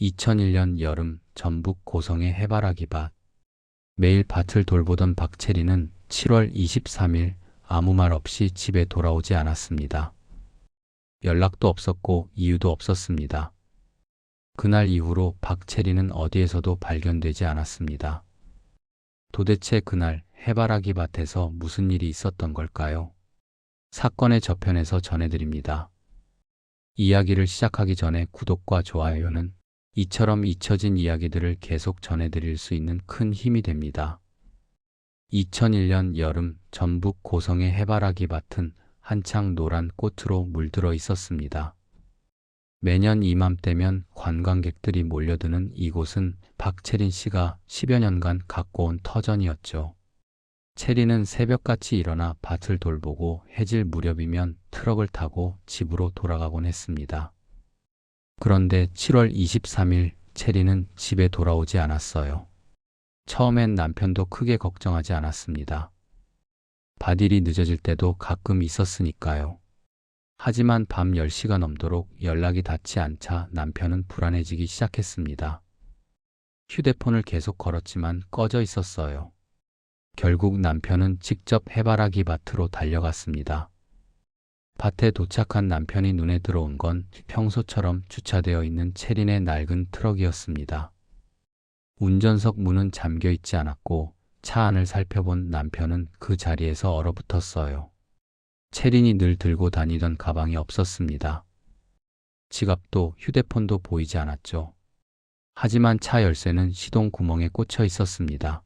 2001년 여름 전북 고성의 해바라기 밭. 매일 밭을 돌보던 박채리는 7월 23일 아무 말 없이 집에 돌아오지 않았습니다. 연락도 없었고 이유도 없었습니다. 그날 이후로 박채리는 어디에서도 발견되지 않았습니다. 도대체 그날 해바라기 밭에서 무슨 일이 있었던 걸까요? 사건의 저편에서 전해드립니다. 이야기를 시작하기 전에 구독과 좋아요는 이처럼 잊혀진 이야기들을 계속 전해드릴 수 있는 큰 힘이 됩니다. 2001년 여름 전북 고성의 해바라기 밭은 한창 노란 꽃으로 물들어 있었습니다. 매년 이맘때면 관광객들이 몰려드는 이곳은 박채린 씨가 10여 년간 갖고 온 터전이었죠. 채린은 새벽같이 일어나 밭을 돌보고 해질 무렵이면 트럭을 타고 집으로 돌아가곤 했습니다. 그런데 7월 23일 채린은 집에 돌아오지 않았어요. 처음엔 남편도 크게 걱정하지 않았습니다. 밭일이 늦어질 때도 가끔 있었으니까요. 하지만 밤 10시가 넘도록 연락이 닿지 않자 남편은 불안해지기 시작했습니다. 휴대폰을 계속 걸었지만 꺼져 있었어요. 결국 남편은 직접 해바라기 밭으로 달려갔습니다. 밭에 도착한 남편이 눈에 들어온 건 평소처럼 주차되어 있는 채린의 낡은 트럭이었습니다. 운전석 문은 잠겨 있지 않았고 차 안을 살펴본 남편은 그 자리에서 얼어붙었어요. 채린이 늘 들고 다니던 가방이 없었습니다. 지갑도 휴대폰도 보이지 않았죠. 하지만 차 열쇠는 시동 구멍에 꽂혀 있었습니다.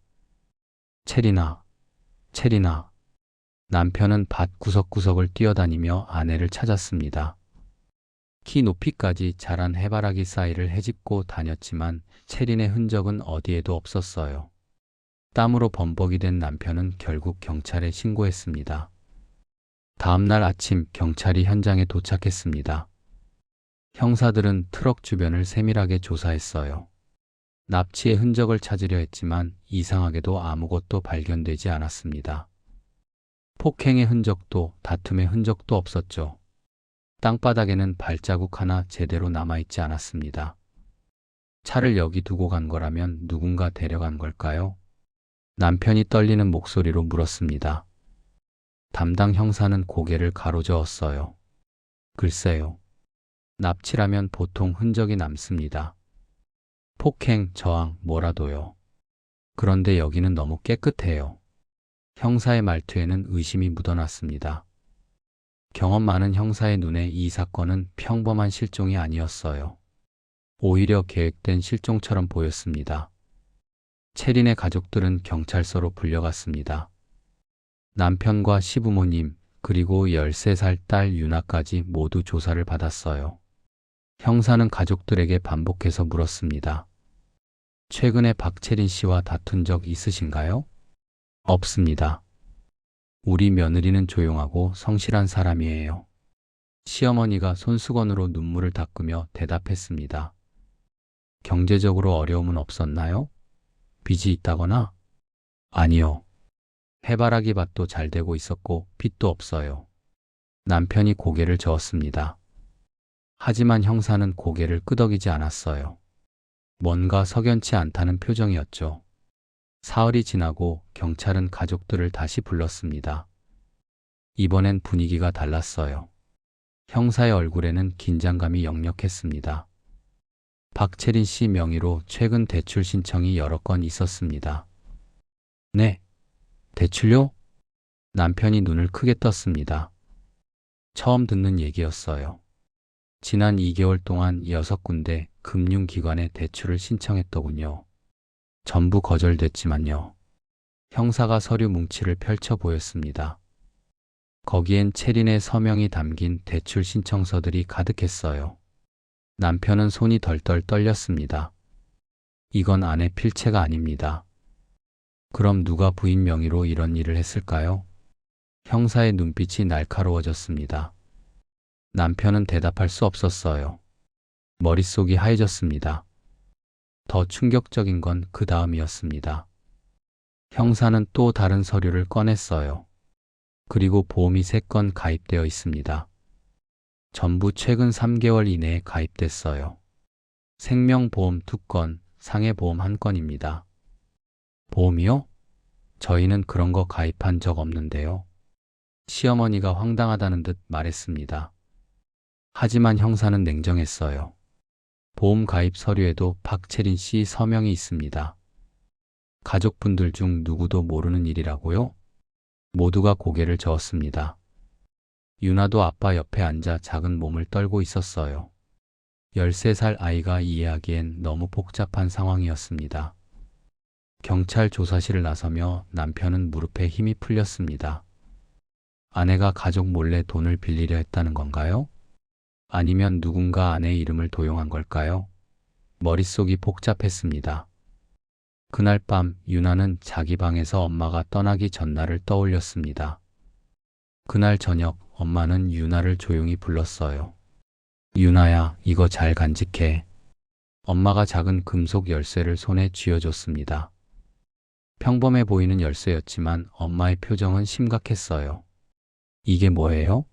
채린아, 채린아. 남편은 밭 구석구석을 뛰어다니며 아내를 찾았습니다. 키 높이까지 자란 해바라기 사이를 헤집고 다녔지만 채린의 흔적은 어디에도 없었어요. 땀으로 범벅이 된 남편은 결국 경찰에 신고했습니다. 다음 날 아침 경찰이 현장에 도착했습니다. 형사들은 트럭 주변을 세밀하게 조사했어요. 납치의 흔적을 찾으려 했지만 이상하게도 아무것도 발견되지 않았습니다. 폭행의 흔적도 다툼의 흔적도 없었죠. 땅바닥에는 발자국 하나 제대로 남아있지 않았습니다. 차를 여기 두고 간 거라면 누군가 데려간 걸까요? 남편이 떨리는 목소리로 물었습니다. 담당 형사는 고개를 가로저었어요. 글쎄요. 납치라면 보통 흔적이 남습니다. 폭행, 저항, 뭐라도요. 그런데 여기는 너무 깨끗해요. 형사의 말투에는 의심이 묻어났습니다. 경험 많은 형사의 눈에 이 사건은 평범한 실종이 아니었어요. 오히려 계획된 실종처럼 보였습니다. 채린의 가족들은 경찰서로 불려갔습니다. 남편과 시부모님, 그리고 13살 딸 유나까지 모두 조사를 받았어요. 형사는 가족들에게 반복해서 물었습니다. 최근에 박채린 씨와 다툰 적 있으신가요? 없습니다. 우리 며느리는 조용하고 성실한 사람이에요. 시어머니가 손수건으로 눈물을 닦으며 대답했습니다. 경제적으로 어려움은 없었나요? 빚이 있다거나? 아니요. 해바라기 밭도 잘 되고 있었고 빚도 없어요. 남편이 고개를 저었습니다. 하지만 형사는 고개를 끄덕이지 않았어요. 뭔가 석연치 않다는 표정이었죠. 사흘이 지나고 경찰은 가족들을 다시 불렀습니다. 이번엔 분위기가 달랐어요. 형사의 얼굴에는 긴장감이 역력했습니다. 박채린 씨 명의로 최근 대출 신청이 여러 건 있었습니다. 네, 대출요? 남편이 눈을 크게 떴습니다. 처음 듣는 얘기였어요. 지난 2개월 동안 6군데 금융기관에 대출을 신청했더군요. 전부 거절됐지만요. 형사가 서류 뭉치를 펼쳐 보였습니다. 거기엔 채린의 서명이 담긴 대출 신청서들이 가득했어요. 남편은 손이 덜덜 떨렸습니다. 이건 아내 필체가 아닙니다. 그럼 누가 부인 명의로 이런 일을 했을까요? 형사의 눈빛이 날카로워졌습니다. 남편은 대답할 수 없었어요. 머릿속이 하얘졌습니다. 더 충격적인 건 그 다음이었습니다. 형사는 또 다른 서류를 꺼냈어요. 그리고 보험이 3건 가입되어 있습니다. 전부 최근 3개월 이내에 가입됐어요. 생명보험 2건, 상해보험 1건입니다. 보험이요? 저희는 그런 거 가입한 적 없는데요. 시어머니가 황당하다는 듯 말했습니다. 하지만 형사는 냉정했어요. 보험 가입 서류에도 박채린 씨 서명이 있습니다. 가족분들 중 누구도 모르는 일이라고요? 모두가 고개를 저었습니다. 유나도 아빠 옆에 앉아 작은 몸을 떨고 있었어요. 13살 아이가 이해하기엔 너무 복잡한 상황이었습니다. 경찰 조사실을 나서며 남편은 무릎에 힘이 풀렸습니다. 아내가 가족 몰래 돈을 빌리려 했다는 건가요? 아니면 누군가 아내의 이름을 도용한 걸까요? 머릿속이 복잡했습니다. 그날 밤 유나는 자기 방에서 엄마가 떠나기 전날을 떠올렸습니다. 그날 저녁 엄마는 유나를 조용히 불렀어요. 유나야, 이거 잘 간직해. 엄마가 작은 금속 열쇠를 손에 쥐어줬습니다. 평범해 보이는 열쇠였지만 엄마의 표정은 심각했어요. 이게 뭐예요?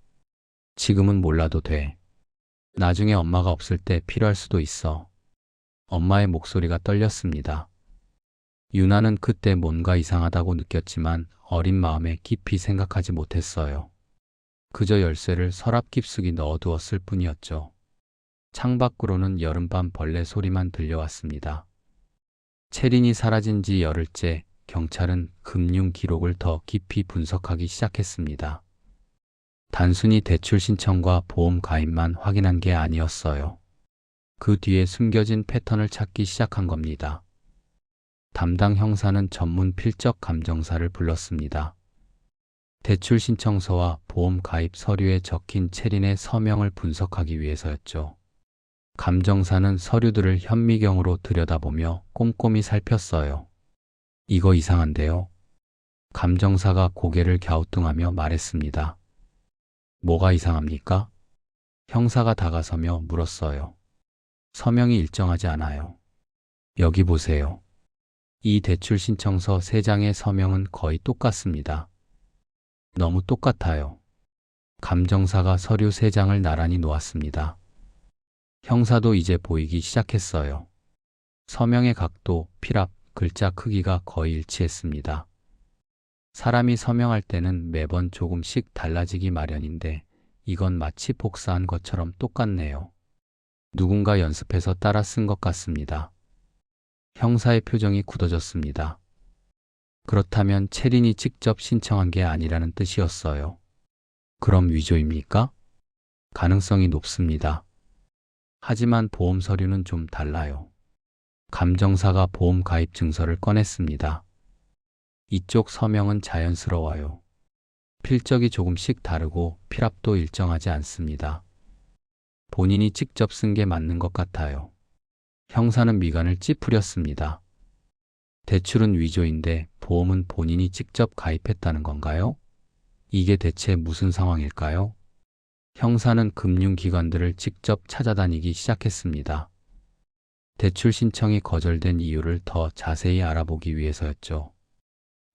지금은 몰라도 돼. 나중에 엄마가 없을 때 필요할 수도 있어. 엄마의 목소리가 떨렸습니다. 유나는 그때 뭔가 이상하다고 느꼈지만 어린 마음에 깊이 생각하지 못했어요. 그저 열쇠를 서랍 깊숙이 넣어두었을 뿐이었죠. 창밖으로는 여름밤 벌레 소리만 들려왔습니다. 채린이 사라진 지 열흘째 경찰은 금융 기록을 더 깊이 분석하기 시작했습니다. 단순히 대출 신청과 보험 가입만 확인한 게 아니었어요. 그 뒤에 숨겨진 패턴을 찾기 시작한 겁니다. 담당 형사는 전문 필적 감정사를 불렀습니다. 대출 신청서와 보험 가입 서류에 적힌 채린의 서명을 분석하기 위해서였죠. 감정사는 서류들을 현미경으로 들여다보며 꼼꼼히 살폈어요. 이거 이상한데요? 감정사가 고개를 갸우뚱하며 말했습니다. 뭐가 이상합니까? 형사가 다가서며 물었어요. 서명이 일정하지 않아요. 여기 보세요. 이 대출 신청서 3장의 서명은 거의 똑같습니다. 너무 똑같아요. 감정사가 서류 3장을 나란히 놓았습니다. 형사도 이제 보이기 시작했어요. 서명의 각도, 필압, 글자 크기가 거의 일치했습니다. 사람이 서명할 때는 매번 조금씩 달라지기 마련인데 이건 마치 복사한 것처럼 똑같네요. 누군가 연습해서 따라 쓴 것 같습니다. 형사의 표정이 굳어졌습니다. 그렇다면 채린이 직접 신청한 게 아니라는 뜻이었어요. 그럼 위조입니까? 가능성이 높습니다. 하지만 보험 서류는 좀 달라요. 감정사가 보험 가입 증서를 꺼냈습니다. 이쪽 서명은 자연스러워요. 필적이 조금씩 다르고 필압도 일정하지 않습니다. 본인이 직접 쓴 게 맞는 것 같아요. 형사는 미간을 찌푸렸습니다. 대출은 위조인데 보험은 본인이 직접 가입했다는 건가요? 이게 대체 무슨 상황일까요? 형사는 금융기관들을 직접 찾아다니기 시작했습니다. 대출 신청이 거절된 이유를 더 자세히 알아보기 위해서였죠.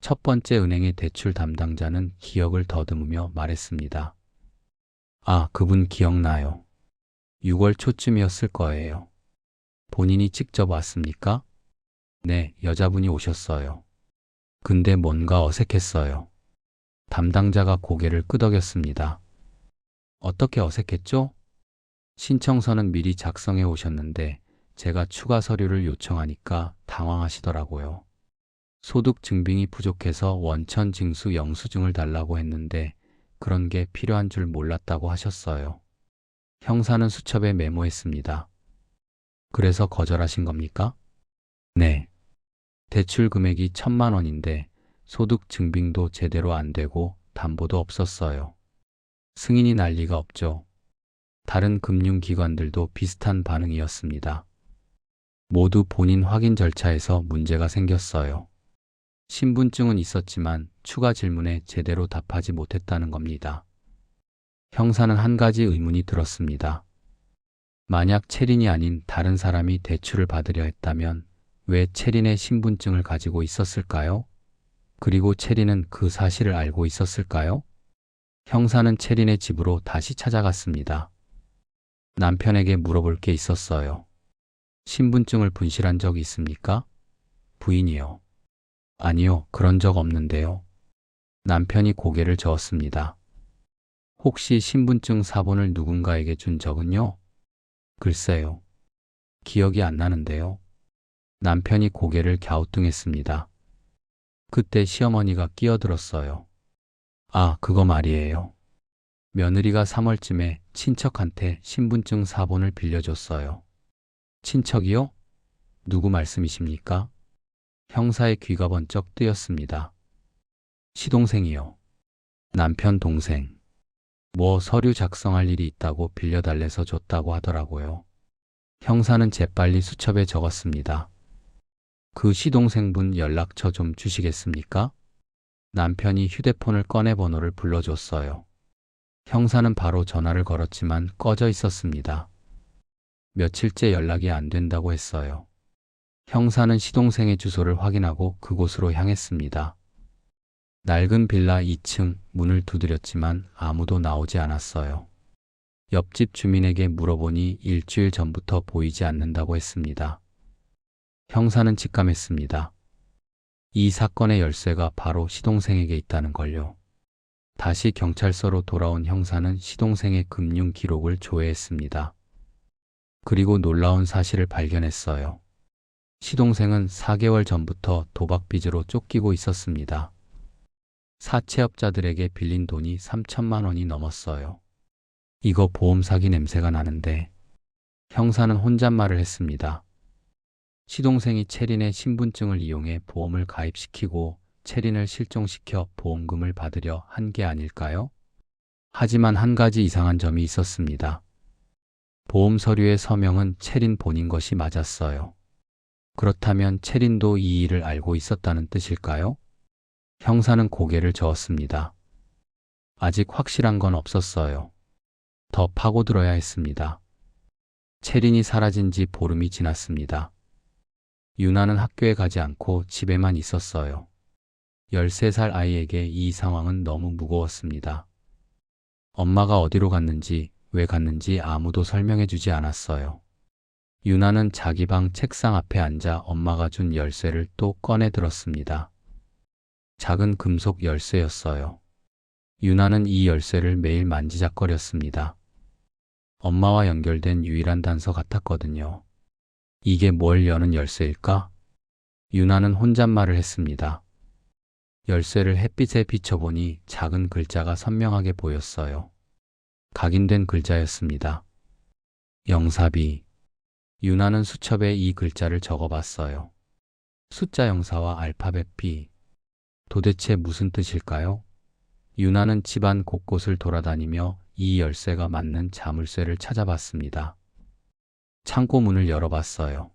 첫 번째 은행의 대출 담당자는 기억을 더듬으며 말했습니다. 아, 그분 기억나요. 6월 초쯤이었을 거예요. 본인이 직접 왔습니까? 네, 여자분이 오셨어요. 근데 뭔가 어색했어요. 담당자가 고개를 끄덕였습니다. 어떻게 어색했죠? 신청서는 미리 작성해 오셨는데 제가 추가 서류를 요청하니까 당황하시더라고요. 소득 증빙이 부족해서 원천 징수 영수증을 달라고 했는데 그런 게 필요한 줄 몰랐다고 하셨어요. 형사는 수첩에 메모했습니다. 그래서 거절하신 겁니까? 네. 대출 금액이 1,000만 원인데 소득 증빙도 제대로 안 되고 담보도 없었어요. 승인이 날 리가 없죠. 다른 금융기관들도 비슷한 반응이었습니다. 모두 본인 확인 절차에서 문제가 생겼어요. 신분증은 있었지만 추가 질문에 제대로 답하지 못했다는 겁니다. 형사는 한 가지 의문이 들었습니다. 만약 채린이 아닌 다른 사람이 대출을 받으려 했다면 왜 채린의 신분증을 가지고 있었을까요? 그리고 채린은 그 사실을 알고 있었을까요? 형사는 채린의 집으로 다시 찾아갔습니다. 남편에게 물어볼 게 있었어요. 신분증을 분실한 적이 있습니까? 부인이요. 아니요, 그런 적 없는데요. 남편이 고개를 저었습니다. 혹시 신분증 사본을 누군가에게 준 적은요? 글쎄요. 기억이 안 나는데요. 남편이 고개를 갸우뚱했습니다. 그때 시어머니가 끼어들었어요. 아, 그거 말이에요. 며느리가 3월쯤에 친척한테 신분증 사본을 빌려줬어요. 친척이요? 누구 말씀이십니까? 형사의 귀가 번쩍 뜨였습니다. 시동생이요. 남편 동생. 뭐 서류 작성할 일이 있다고 빌려달래서 줬다고 하더라고요. 형사는 재빨리 수첩에 적었습니다. 그 시동생분 연락처 좀 주시겠습니까? 남편이 휴대폰을 꺼내 번호를 불러줬어요. 형사는 바로 전화를 걸었지만 꺼져 있었습니다. 며칠째 연락이 안 된다고 했어요. 형사는 시동생의 주소를 확인하고 그곳으로 향했습니다. 낡은 빌라 2층 문을 두드렸지만 아무도 나오지 않았어요. 옆집 주민에게 물어보니 일주일 전부터 보이지 않는다고 했습니다. 형사는 직감했습니다. 이 사건의 열쇠가 바로 시동생에게 있다는 걸요. 다시 경찰서로 돌아온 형사는 시동생의 금융 기록을 조회했습니다. 그리고 놀라운 사실을 발견했어요. 시동생은 4개월 전부터 도박 빚으로 쫓기고 있었습니다. 사채업자들에게 빌린 돈이 3천만 원이 넘었어요. 이거 보험 사기 냄새가 나는데. 형사는 혼잣말을 했습니다. 시동생이 채린의 신분증을 이용해 보험을 가입시키고 채린을 실종시켜 보험금을 받으려 한 게 아닐까요? 하지만 한 가지 이상한 점이 있었습니다. 보험 서류의 서명은 채린 본인 것이 맞았어요. 그렇다면 채린도 이 일을 알고 있었다는 뜻일까요? 형사는 고개를 저었습니다. 아직 확실한 건 없었어요. 더 파고들어야 했습니다. 채린이 사라진 지 보름이 지났습니다. 유나는 학교에 가지 않고 집에만 있었어요. 13살 아이에게 이 상황은 너무 무거웠습니다. 엄마가 어디로 갔는지, 왜 갔는지 아무도 설명해 주지 않았어요. 유나는 자기 방 책상 앞에 앉아 엄마가 준 열쇠를 또 꺼내 들었습니다. 작은 금속 열쇠였어요. 유나는 이 열쇠를 매일 만지작거렸습니다. 엄마와 연결된 유일한 단서 같았거든요. 이게 뭘 여는 열쇠일까? 유나는 혼잣말을 했습니다. 열쇠를 햇빛에 비춰보니 작은 글자가 선명하게 보였어요. 각인된 글자였습니다. 영사비. 유나는 수첩에 이 글자를 적어봤어요. 숫자 영사와 알파벳 B. 도대체 무슨 뜻일까요? 유나는 집안 곳곳을 돌아다니며 이 열쇠가 맞는 자물쇠를 찾아봤습니다. 창고 문을 열어봤어요.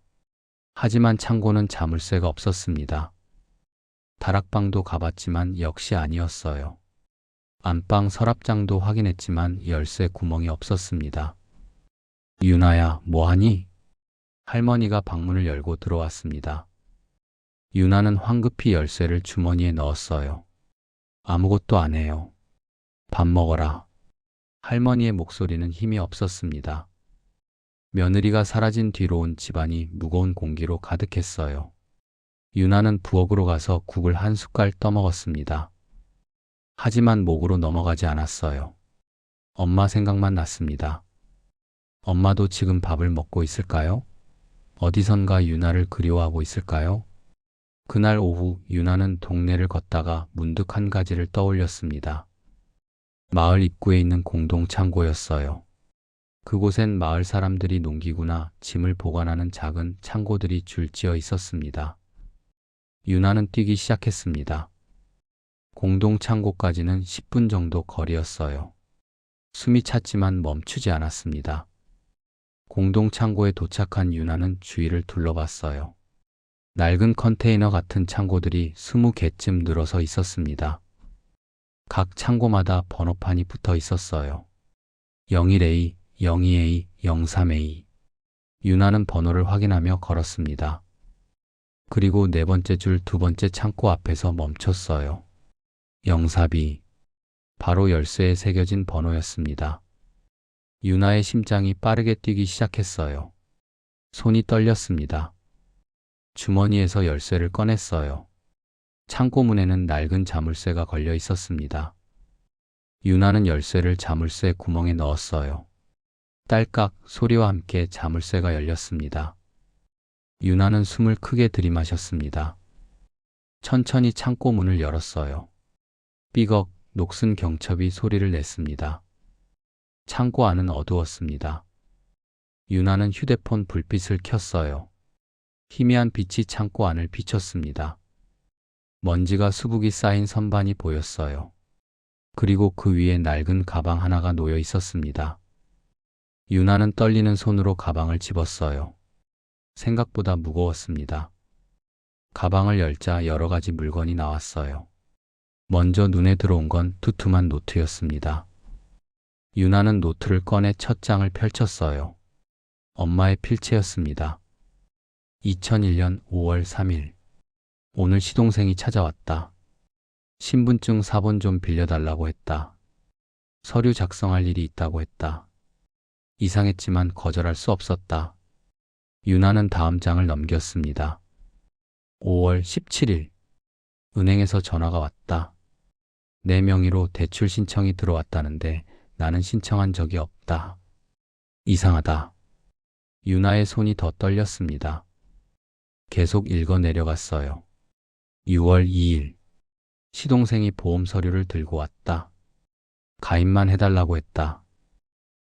하지만 창고는 자물쇠가 없었습니다. 다락방도 가봤지만 역시 아니었어요. 안방 서랍장도 확인했지만 열쇠 구멍이 없었습니다. 유나야, 뭐하니? 할머니가 방문을 열고 들어왔습니다. 유나는 황급히 열쇠를 주머니에 넣었어요. 아무것도 안 해요. 밥 먹어라. 할머니의 목소리는 힘이 없었습니다. 며느리가 사라진 뒤로 온 집안이 무거운 공기로 가득했어요. 유나는 부엌으로 가서 국을 한 숟갈 떠먹었습니다. 하지만 목으로 넘어가지 않았어요. 엄마 생각만 났습니다. 엄마도 지금 밥을 먹고 있을까요? 어디선가 유나를 그리워하고 있을까요? 그날 오후 유나는 동네를 걷다가 문득 한 가지를 떠올렸습니다. 마을 입구에 있는 공동 창고였어요. 그곳엔 마을 사람들이 농기구나 짐을 보관하는 작은 창고들이 줄지어 있었습니다. 유나는 뛰기 시작했습니다. 공동 창고까지는 10분 정도 거리였어요. 숨이 찼지만 멈추지 않았습니다. 공동 창고에 도착한 유나는 주위를 둘러봤어요. 낡은 컨테이너 같은 창고들이 20개쯤 늘어서 있었습니다. 각 창고마다 번호판이 붙어 있었어요. 01A, 02A, 03A. 유나는 번호를 확인하며 걸었습니다. 그리고 네 번째 줄 두 번째 창고 앞에서 멈췄어요. 04B. 바로 열쇠에 새겨진 번호였습니다. 유나의 심장이 빠르게 뛰기 시작했어요. 손이 떨렸습니다. 주머니에서 열쇠를 꺼냈어요. 창고 문에는 낡은 자물쇠가 걸려 있었습니다. 유나는 열쇠를 자물쇠 구멍에 넣었어요. 딸깍 소리와 함께 자물쇠가 열렸습니다. 유나는 숨을 크게 들이마셨습니다. 천천히 창고 문을 열었어요. 삐걱 녹슨 경첩이 소리를 냈습니다. 창고 안은 어두웠습니다. 유나는 휴대폰 불빛을 켰어요. 희미한 빛이 창고 안을 비췄습니다. 먼지가 수북이 쌓인 선반이 보였어요. 그리고 그 위에 낡은 가방 하나가 놓여 있었습니다. 유나는 떨리는 손으로 가방을 집었어요. 생각보다 무거웠습니다. 가방을 열자 여러 가지 물건이 나왔어요. 먼저 눈에 들어온 건 두툼한 노트였습니다. 유나는 노트를 꺼내 첫 장을 펼쳤어요. 엄마의 필체였습니다. 2001년 5월 3일. 오늘 시동생이 찾아왔다. 신분증 사본 좀 빌려달라고 했다. 서류 작성할 일이 있다고 했다. 이상했지만 거절할 수 없었다. 유나는 다음 장을 넘겼습니다. 5월 17일. 은행에서 전화가 왔다. 내 명의로 대출 신청이 들어왔다는데 나는 신청한 적이 없다. 이상하다. 유나의 손이 더 떨렸습니다. 계속 읽어 내려갔어요. 6월 2일. 시동생이 보험 서류를 들고 왔다. 가입만 해달라고 했다.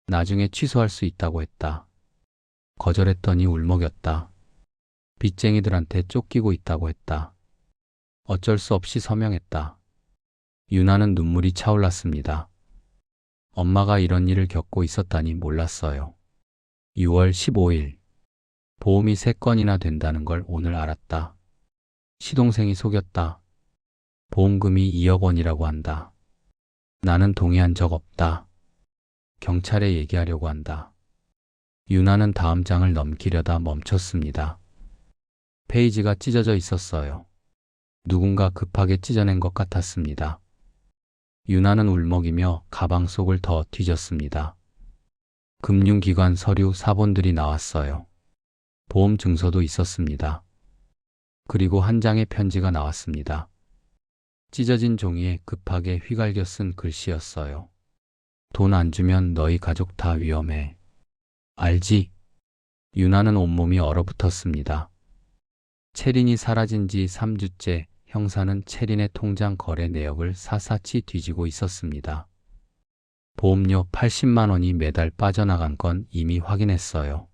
나중에 취소할 수 있다고 했다. 거절했더니 울먹였다. 빚쟁이들한테 쫓기고 있다고 했다. 어쩔 수 없이 서명했다. 유나는 눈물이 차올랐습니다. 엄마가 이런 일을 겪고 있었다니 몰랐어요. 6월 15일. 보험이 3건이나 된다는 걸 오늘 알았다. 시동생이 속였다. 보험금이 2억 원이라고 한다. 나는 동의한 적 없다. 경찰에 얘기하려고 한다. 유나는 다음 장을 넘기려다 멈췄습니다. 페이지가 찢어져 있었어요. 누군가 급하게 찢어낸 것 같았습니다. 유나는 울먹이며 가방 속을 더 뒤졌습니다. 금융기관 서류 사본들이 나왔어요. 보험 증서도 있었습니다. 그리고 한 장의 편지가 나왔습니다. 찢어진 종이에 급하게 휘갈겨 쓴 글씨였어요. 돈 안 주면 너희 가족 다 위험해. 알지? 유나는 온몸이 얼어붙었습니다. 채린이 사라진 지 3주째 형사는 채린의 통장 거래 내역을 샅샅이 뒤지고 있었습니다. 보험료 80만 원이 매달 빠져나간 건 이미 확인했어요.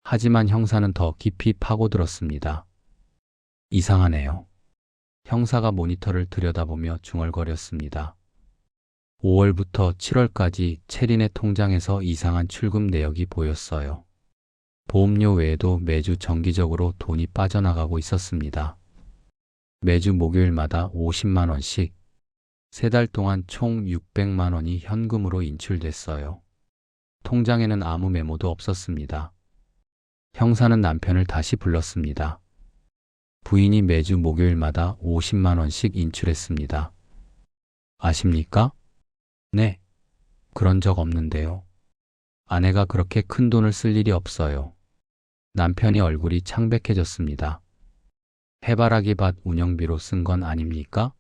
하지만 형사는 더 깊이 파고들었습니다. 이상하네요. 형사가 모니터를 들여다보며 중얼거렸습니다. 5월부터 7월까지 채린의 통장에서 이상한 출금 내역이 보였어요. 보험료 외에도 매주 정기적으로 돈이 빠져나가고 있었습니다. 매주 목요일마다 50만 원씩, 3달 동안 총 600만 원이 현금으로 인출됐어요. 통장에는 아무 메모도 없었습니다. 형사는 남편을 다시 불렀습니다. 부인이 매주 목요일마다 50만 원씩 인출했습니다. 아십니까? 네. 그런 적 없는데요. 아내가 그렇게 큰 돈을 쓸 일이 없어요. 남편이 얼굴이 창백해졌습니다. 해바라기 밭 운영비로 쓴 건 아닙니까?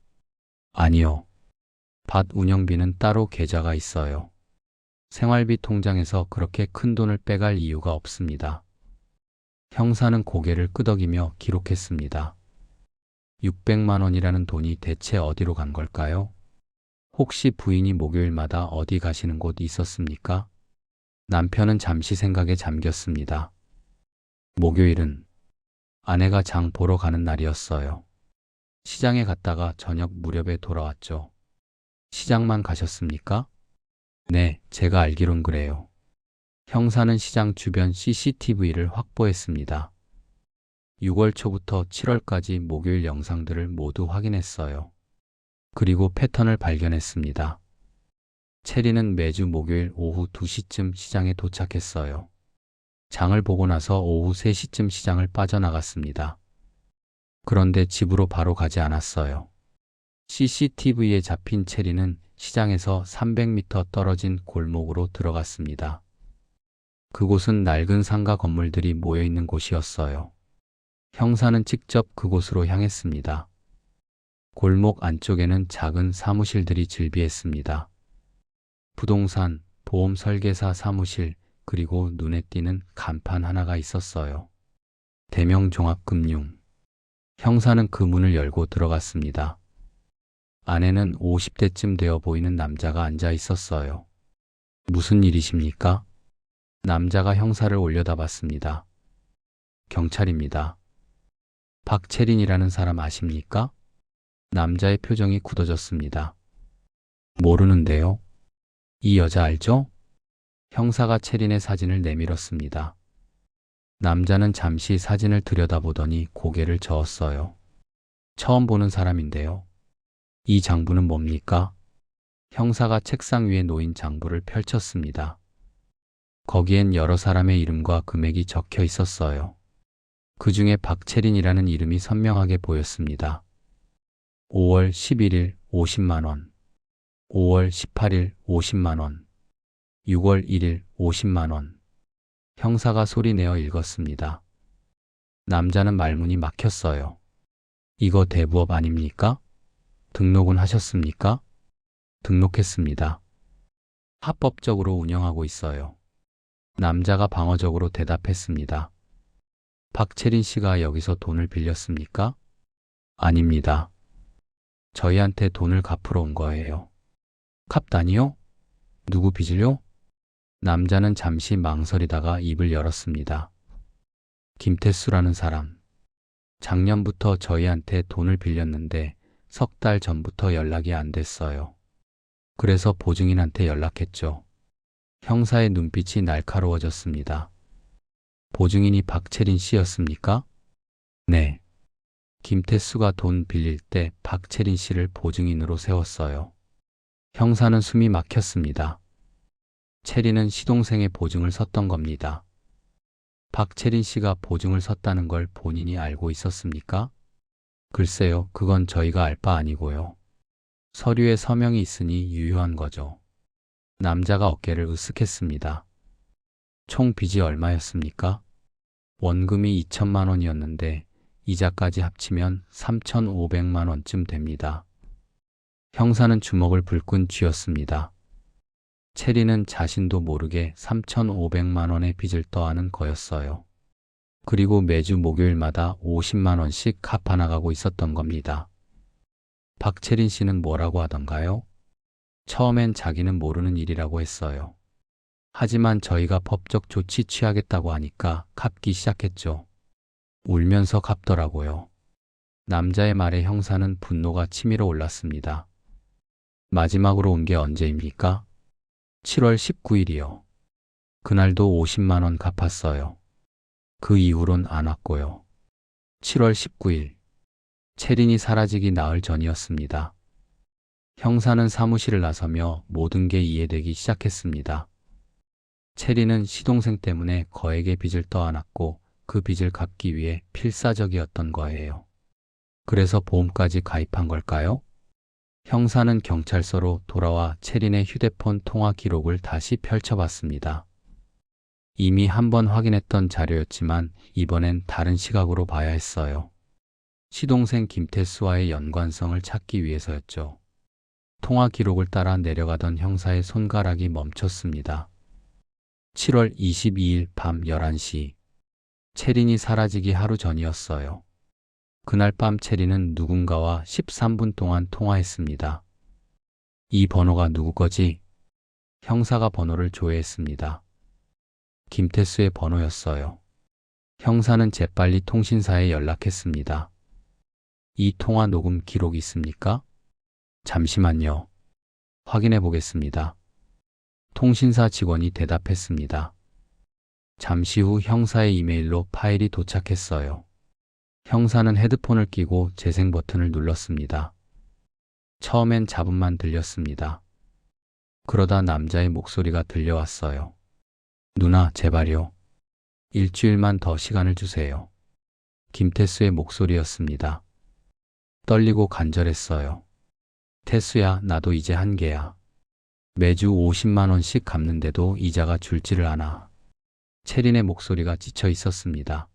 아니요. 밭 운영비는 따로 계좌가 있어요. 생활비 통장에서 그렇게 큰 돈을 빼갈 이유가 없습니다. 형사는 고개를 끄덕이며 기록했습니다. 600만 원이라는 돈이 대체 어디로 간 걸까요? 혹시 부인이 목요일마다 어디 가시는 곳 있었습니까? 남편은 잠시 생각에 잠겼습니다. 목요일은 아내가 장 보러 가는 날이었어요. 시장에 갔다가 저녁 무렵에 돌아왔죠. 시장만 가셨습니까? 네, 제가 알기론 그래요. 형사는 시장 주변 CCTV를 확보했습니다. 6월 초부터 7월까지 목요일 영상들을 모두 확인했어요. 그리고 패턴을 발견했습니다. 채리는 매주 목요일 오후 2시쯤 시장에 도착했어요. 장을 보고 나서 오후 3시쯤 시장을 빠져나갔습니다. 그런데 집으로 바로 가지 않았어요. CCTV에 잡힌 채리는 시장에서 300m 떨어진 골목으로 들어갔습니다. 그곳은 낡은 상가 건물들이 모여 있는 곳이었어요. 형사는 직접 그곳으로 향했습니다. 골목 안쪽에는 작은 사무실들이 즐비했습니다. 부동산, 보험 설계사 사무실, 그리고 눈에 띄는 간판 하나가 있었어요. 대명종합금융. 형사는 그 문을 열고 들어갔습니다. 안에는 50대쯤 되어 보이는 남자가 앉아 있었어요. 무슨 일이십니까? 남자가 형사를 올려다봤습니다. 경찰입니다. 박채린이라는 사람 아십니까? 남자의 표정이 굳어졌습니다. 모르는데요. 이 여자 알죠? 형사가 채린의 사진을 내밀었습니다. 남자는 잠시 사진을 들여다보더니 고개를 저었어요. 처음 보는 사람인데요. 이 장부는 뭡니까? 형사가 책상 위에 놓인 장부를 펼쳤습니다. 거기엔 여러 사람의 이름과 금액이 적혀 있었어요. 그 중에 박채린이라는 이름이 선명하게 보였습니다. 5월 11일 50만 원, 5월 18일 50만 원, 6월 1일 50만 원. 형사가 소리내어 읽었습니다. 남자는 말문이 막혔어요. 이거 대부업 아닙니까? 등록은 하셨습니까? 등록했습니다. 합법적으로 운영하고 있어요. 남자가 방어적으로 대답했습니다. 박채린 씨가 여기서 돈을 빌렸습니까? 아닙니다. 저희한테 돈을 갚으러 온 거예요. 갚다니요? 누구 빚을요? 남자는 잠시 망설이다가 입을 열었습니다. 김태수라는 사람. 작년부터 저희한테 돈을 빌렸는데 석 달 전부터 연락이 안 됐어요. 그래서 보증인한테 연락했죠. 형사의 눈빛이 날카로워졌습니다. 보증인이 박채린 씨였습니까? 네. 김태수가 돈 빌릴 때 박채린 씨를 보증인으로 세웠어요. 형사는 숨이 막혔습니다. 채린은 시동생의 보증을 섰던 겁니다. 박채린 씨가 보증을 섰다는 걸 본인이 알고 있었습니까? 글쎄요, 그건 저희가 알 바 아니고요. 서류에 서명이 있으니 유효한 거죠. 남자가 어깨를 으쓱했습니다. 총 빚이 얼마였습니까? 원금이 2천만 원이었는데 이자까지 합치면 3,500만 원쯤 됩니다. 형사는 주먹을 불끈 쥐었습니다. 채린은 자신도 모르게 3,500만 원의 빚을 떠안은 거였어요. 그리고 매주 목요일마다 50만 원씩 갚아나가고 있었던 겁니다. 박채린 씨는 뭐라고 하던가요? 처음엔 자기는 모르는 일이라고 했어요. 하지만 저희가 법적 조치 취하겠다고 하니까 갚기 시작했죠. 울면서 갚더라고요. 남자의 말에 형사는 분노가 치밀어 올랐습니다. 마지막으로 온 게 언제입니까? 7월 19일이요. 그날도 50만 원 갚았어요. 그 이후론 안 왔고요. 7월 19일. 채린이 사라지기 나흘 전이었습니다. 형사는 사무실을 나서며 모든 게 이해되기 시작했습니다. 채린은 시동생 때문에 거액의 빚을 떠안았고 그 빚을 갚기 위해 필사적이었던 거예요. 그래서 보험까지 가입한 걸까요? 형사는 경찰서로 돌아와 채린의 휴대폰 통화 기록을 다시 펼쳐봤습니다. 이미 한 번 확인했던 자료였지만 이번엔 다른 시각으로 봐야 했어요. 시동생 김태수와의 연관성을 찾기 위해서였죠. 통화 기록을 따라 내려가던 형사의 손가락이 멈췄습니다. 7월 22일 밤 11시. 채린이 사라지기 하루 전이었어요. 그날 밤 채린은 누군가와 13분 동안 통화했습니다. 이 번호가 누구 거지? 형사가 번호를 조회했습니다. 김태수의 번호였어요. 형사는 재빨리 통신사에 연락했습니다. 이 통화 녹음 기록 있습니까? 잠시만요. 확인해 보겠습니다. 통신사 직원이 대답했습니다. 잠시 후 형사의 이메일로 파일이 도착했어요. 형사는 헤드폰을 끼고 재생 버튼을 눌렀습니다. 처음엔 잡음만 들렸습니다. 그러다 남자의 목소리가 들려왔어요. 누나, 제발요. 일주일만 더 시간을 주세요. 김태수의 목소리였습니다. 떨리고 간절했어요. 태수야, 나도 이제 한계야. 매주 50만 원씩 갚는데도 이자가 줄지를 않아. 체린의 목소리가 지쳐 있었습니다.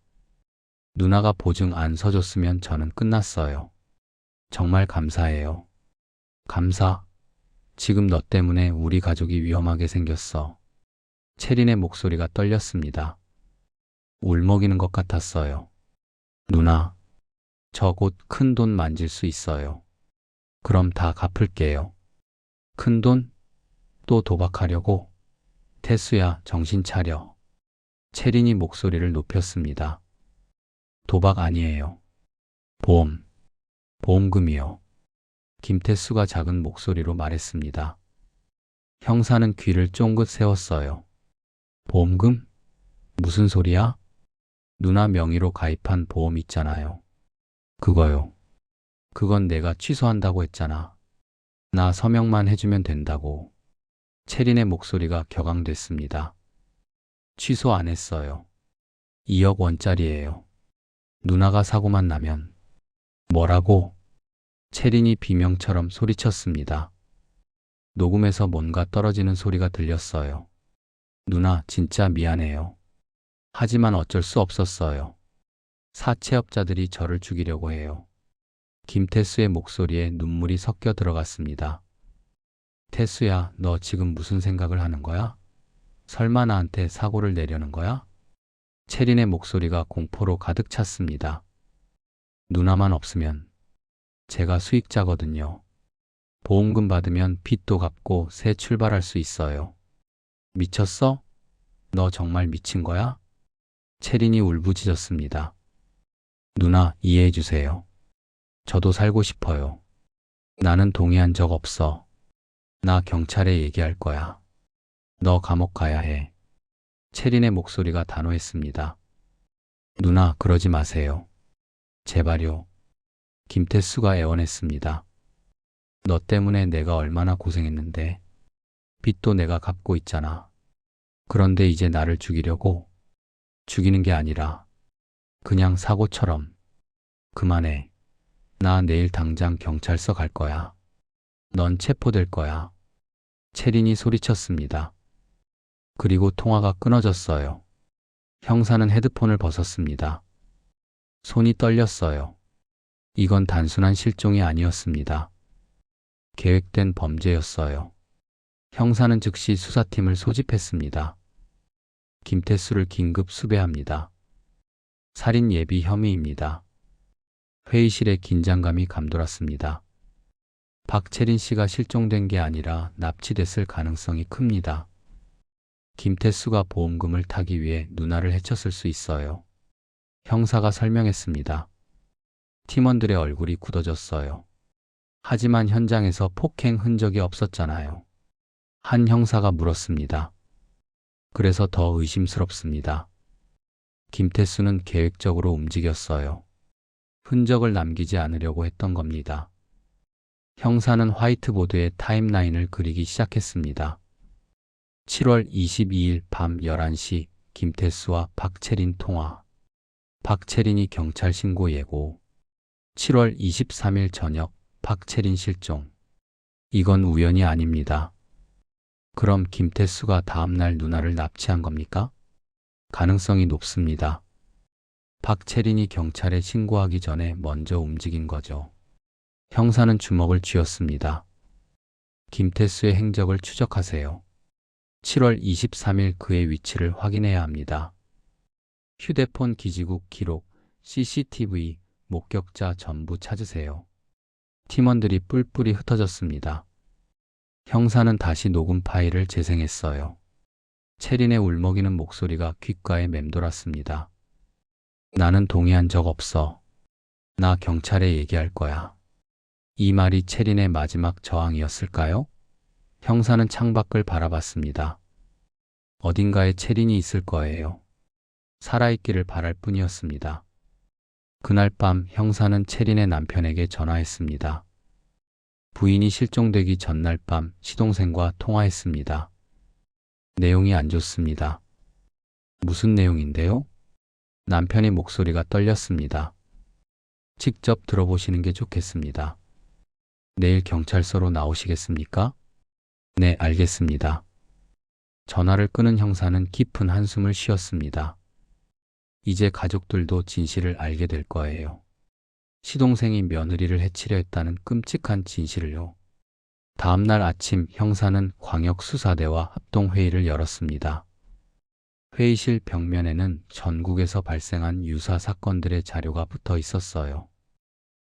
누나가 보증 안 서줬으면 저는 끝났어요. 정말 감사해요. 감사. 지금 너 때문에 우리 가족이 위험하게 생겼어. 체린의 목소리가 떨렸습니다. 울먹이는 것 같았어요. 누나, 저 곧 큰 돈 만질 수 있어요. 그럼 다 갚을게요. 큰 돈? 또 도박하려고? 태수야, 정신 차려. 체린이 목소리를 높였습니다. 도박 아니에요. 보험. 보험금이요. 김태수가 작은 목소리로 말했습니다. 형사는 귀를 쫑긋 세웠어요. 보험금? 무슨 소리야? 누나 명의로 가입한 보험 있잖아요. 그거요. 그건 내가 취소한다고 했잖아. 나 서명만 해주면 된다고. 체린의 목소리가 격앙됐습니다. 취소 안 했어요. 2억 원짜리예요. 누나가 사고만 나면. 뭐라고? 체린이 비명처럼 소리쳤습니다. 녹음에서 뭔가 떨어지는 소리가 들렸어요. 누나, 진짜 미안해요. 하지만 어쩔 수 없었어요. 사채업자들이 저를 죽이려고 해요. 김태수의 목소리에 눈물이 섞여 들어갔습니다. 태수야, 너 지금 무슨 생각을 하는 거야? 설마 나한테 사고를 내려는 거야? 체린의 목소리가 공포로 가득 찼습니다. 누나만 없으면 제가 수익자거든요. 보험금 받으면 빚도 갚고 새 출발할 수 있어요. 미쳤어? 너 정말 미친 거야? 체린이 울부짖었습니다. 누나, 이해해 주세요. 저도 살고 싶어요. 나는 동의한 적 없어. 나 경찰에 얘기할 거야. 너 감옥 가야 해. 체린의 목소리가 단호했습니다. 누나, 그러지 마세요. 제발요. 김태수가 애원했습니다. 너 때문에 내가 얼마나 고생했는데. 빚도 내가 갚고 있잖아. 그런데 이제 나를 죽이려고? 죽이는 게 아니라 그냥 사고처럼. 그만해. 나 내일 당장 경찰서 갈 거야. 넌 체포될 거야. 체린이 소리쳤습니다. 그리고 통화가 끊어졌어요. 형사는 헤드폰을 벗었습니다. 손이 떨렸어요. 이건 단순한 실종이 아니었습니다. 계획된 범죄였어요. 형사는 즉시 수사팀을 소집했습니다. 김태수를 긴급 수배합니다. 살인 예비 혐의입니다. 회의실에 긴장감이 감돌았습니다. 박채린 씨가 실종된 게 아니라 납치됐을 가능성이 큽니다. 김태수가 보험금을 타기 위해 누나를 해쳤을 수 있어요. 형사가 설명했습니다. 팀원들의 얼굴이 굳어졌어요. 하지만 현장에서 폭행 흔적이 없었잖아요. 한 형사가 물었습니다. 그래서 더 의심스럽습니다. 김태수는 계획적으로 움직였어요. 흔적을 남기지 않으려고 했던 겁니다. 형사는 화이트보드에 타임라인을 그리기 시작했습니다. 7월 22일 밤 11시 김태수와 박채린 통화. 박채린이 경찰 신고 예고. 7월 23일 저녁 박채린 실종. 이건 우연이 아닙니다. 그럼 김태수가 다음날 누나를 납치한 겁니까? 가능성이 높습니다. 박채린이 경찰에 신고하기 전에 먼저 움직인 거죠. 형사는 주먹을 쥐었습니다. 김태수의 행적을 추적하세요. 7월 23일 그의 위치를 확인해야 합니다. 휴대폰 기지국 기록, CCTV, 목격자 전부 찾으세요. 팀원들이 뿔뿔이 흩어졌습니다. 형사는 다시 녹음 파일을 재생했어요. 체린의 울먹이는 목소리가 귓가에 맴돌았습니다. 나는 동의한 적 없어. 나 경찰에 얘기할 거야. 이 말이 체린의 마지막 저항이었을까요? 형사는 창밖을 바라봤습니다. 어딘가에 체린이 있을 거예요. 살아있기를 바랄 뿐이었습니다. 그날 밤 형사는 체린의 남편에게 전화했습니다. 부인이 실종되기 전날 밤 시동생과 통화했습니다. 내용이 안 좋습니다. 무슨 내용인데요? 남편의 목소리가 떨렸습니다. 직접 들어보시는 게 좋겠습니다. 내일 경찰서로 나오시겠습니까? 네, 알겠습니다. 전화를 끄는 형사는 깊은 한숨을 쉬었습니다. 이제 가족들도 진실을 알게 될 거예요. 시동생이 며느리를 해치려 했다는 끔찍한 진실을요. 다음 날 아침 형사는 광역수사대와 합동회의를 열었습니다. 회의실 벽면에는 전국에서 발생한 유사 사건들의 자료가 붙어 있었어요.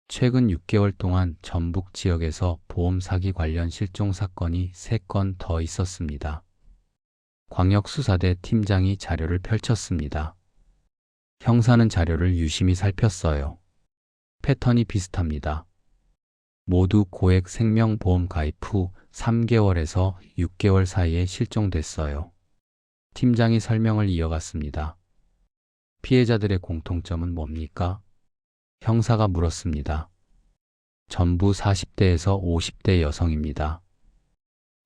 최근 6개월 동안 전북 지역에서 보험 사기 관련 실종 사건이 3건 더 있었습니다. 광역수사대 팀장이 자료를 펼쳤습니다. 형사는 자료를 유심히 살폈어요. 패턴이 비슷합니다. 모두 고액 생명보험 가입 후 3개월에서 6개월 사이에 실종됐어요. 팀장이 설명을 이어갔습니다. 피해자들의 공통점은 뭡니까? 형사가 물었습니다. 전부 40대에서 50대 여성입니다.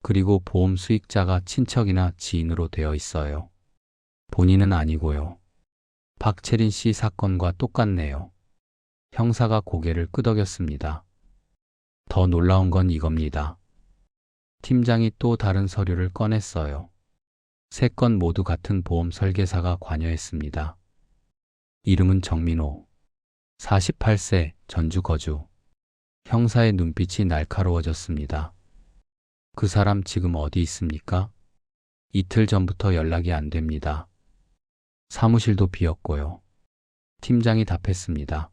그리고 보험 수익자가 친척이나 지인으로 되어 있어요. 본인은 아니고요. 박채린 씨 사건과 똑같네요. 형사가 고개를 끄덕였습니다. 더 놀라운 건 이겁니다. 팀장이 또 다른 서류를 꺼냈어요. 3건 모두 같은 보험 설계사가 관여했습니다. 이름은 정민호. 48세, 전주 거주. 형사의 눈빛이 날카로워졌습니다. 그 사람 지금 어디 있습니까? 이틀 전부터 연락이 안 됩니다. 사무실도 비었고요. 팀장이 답했습니다.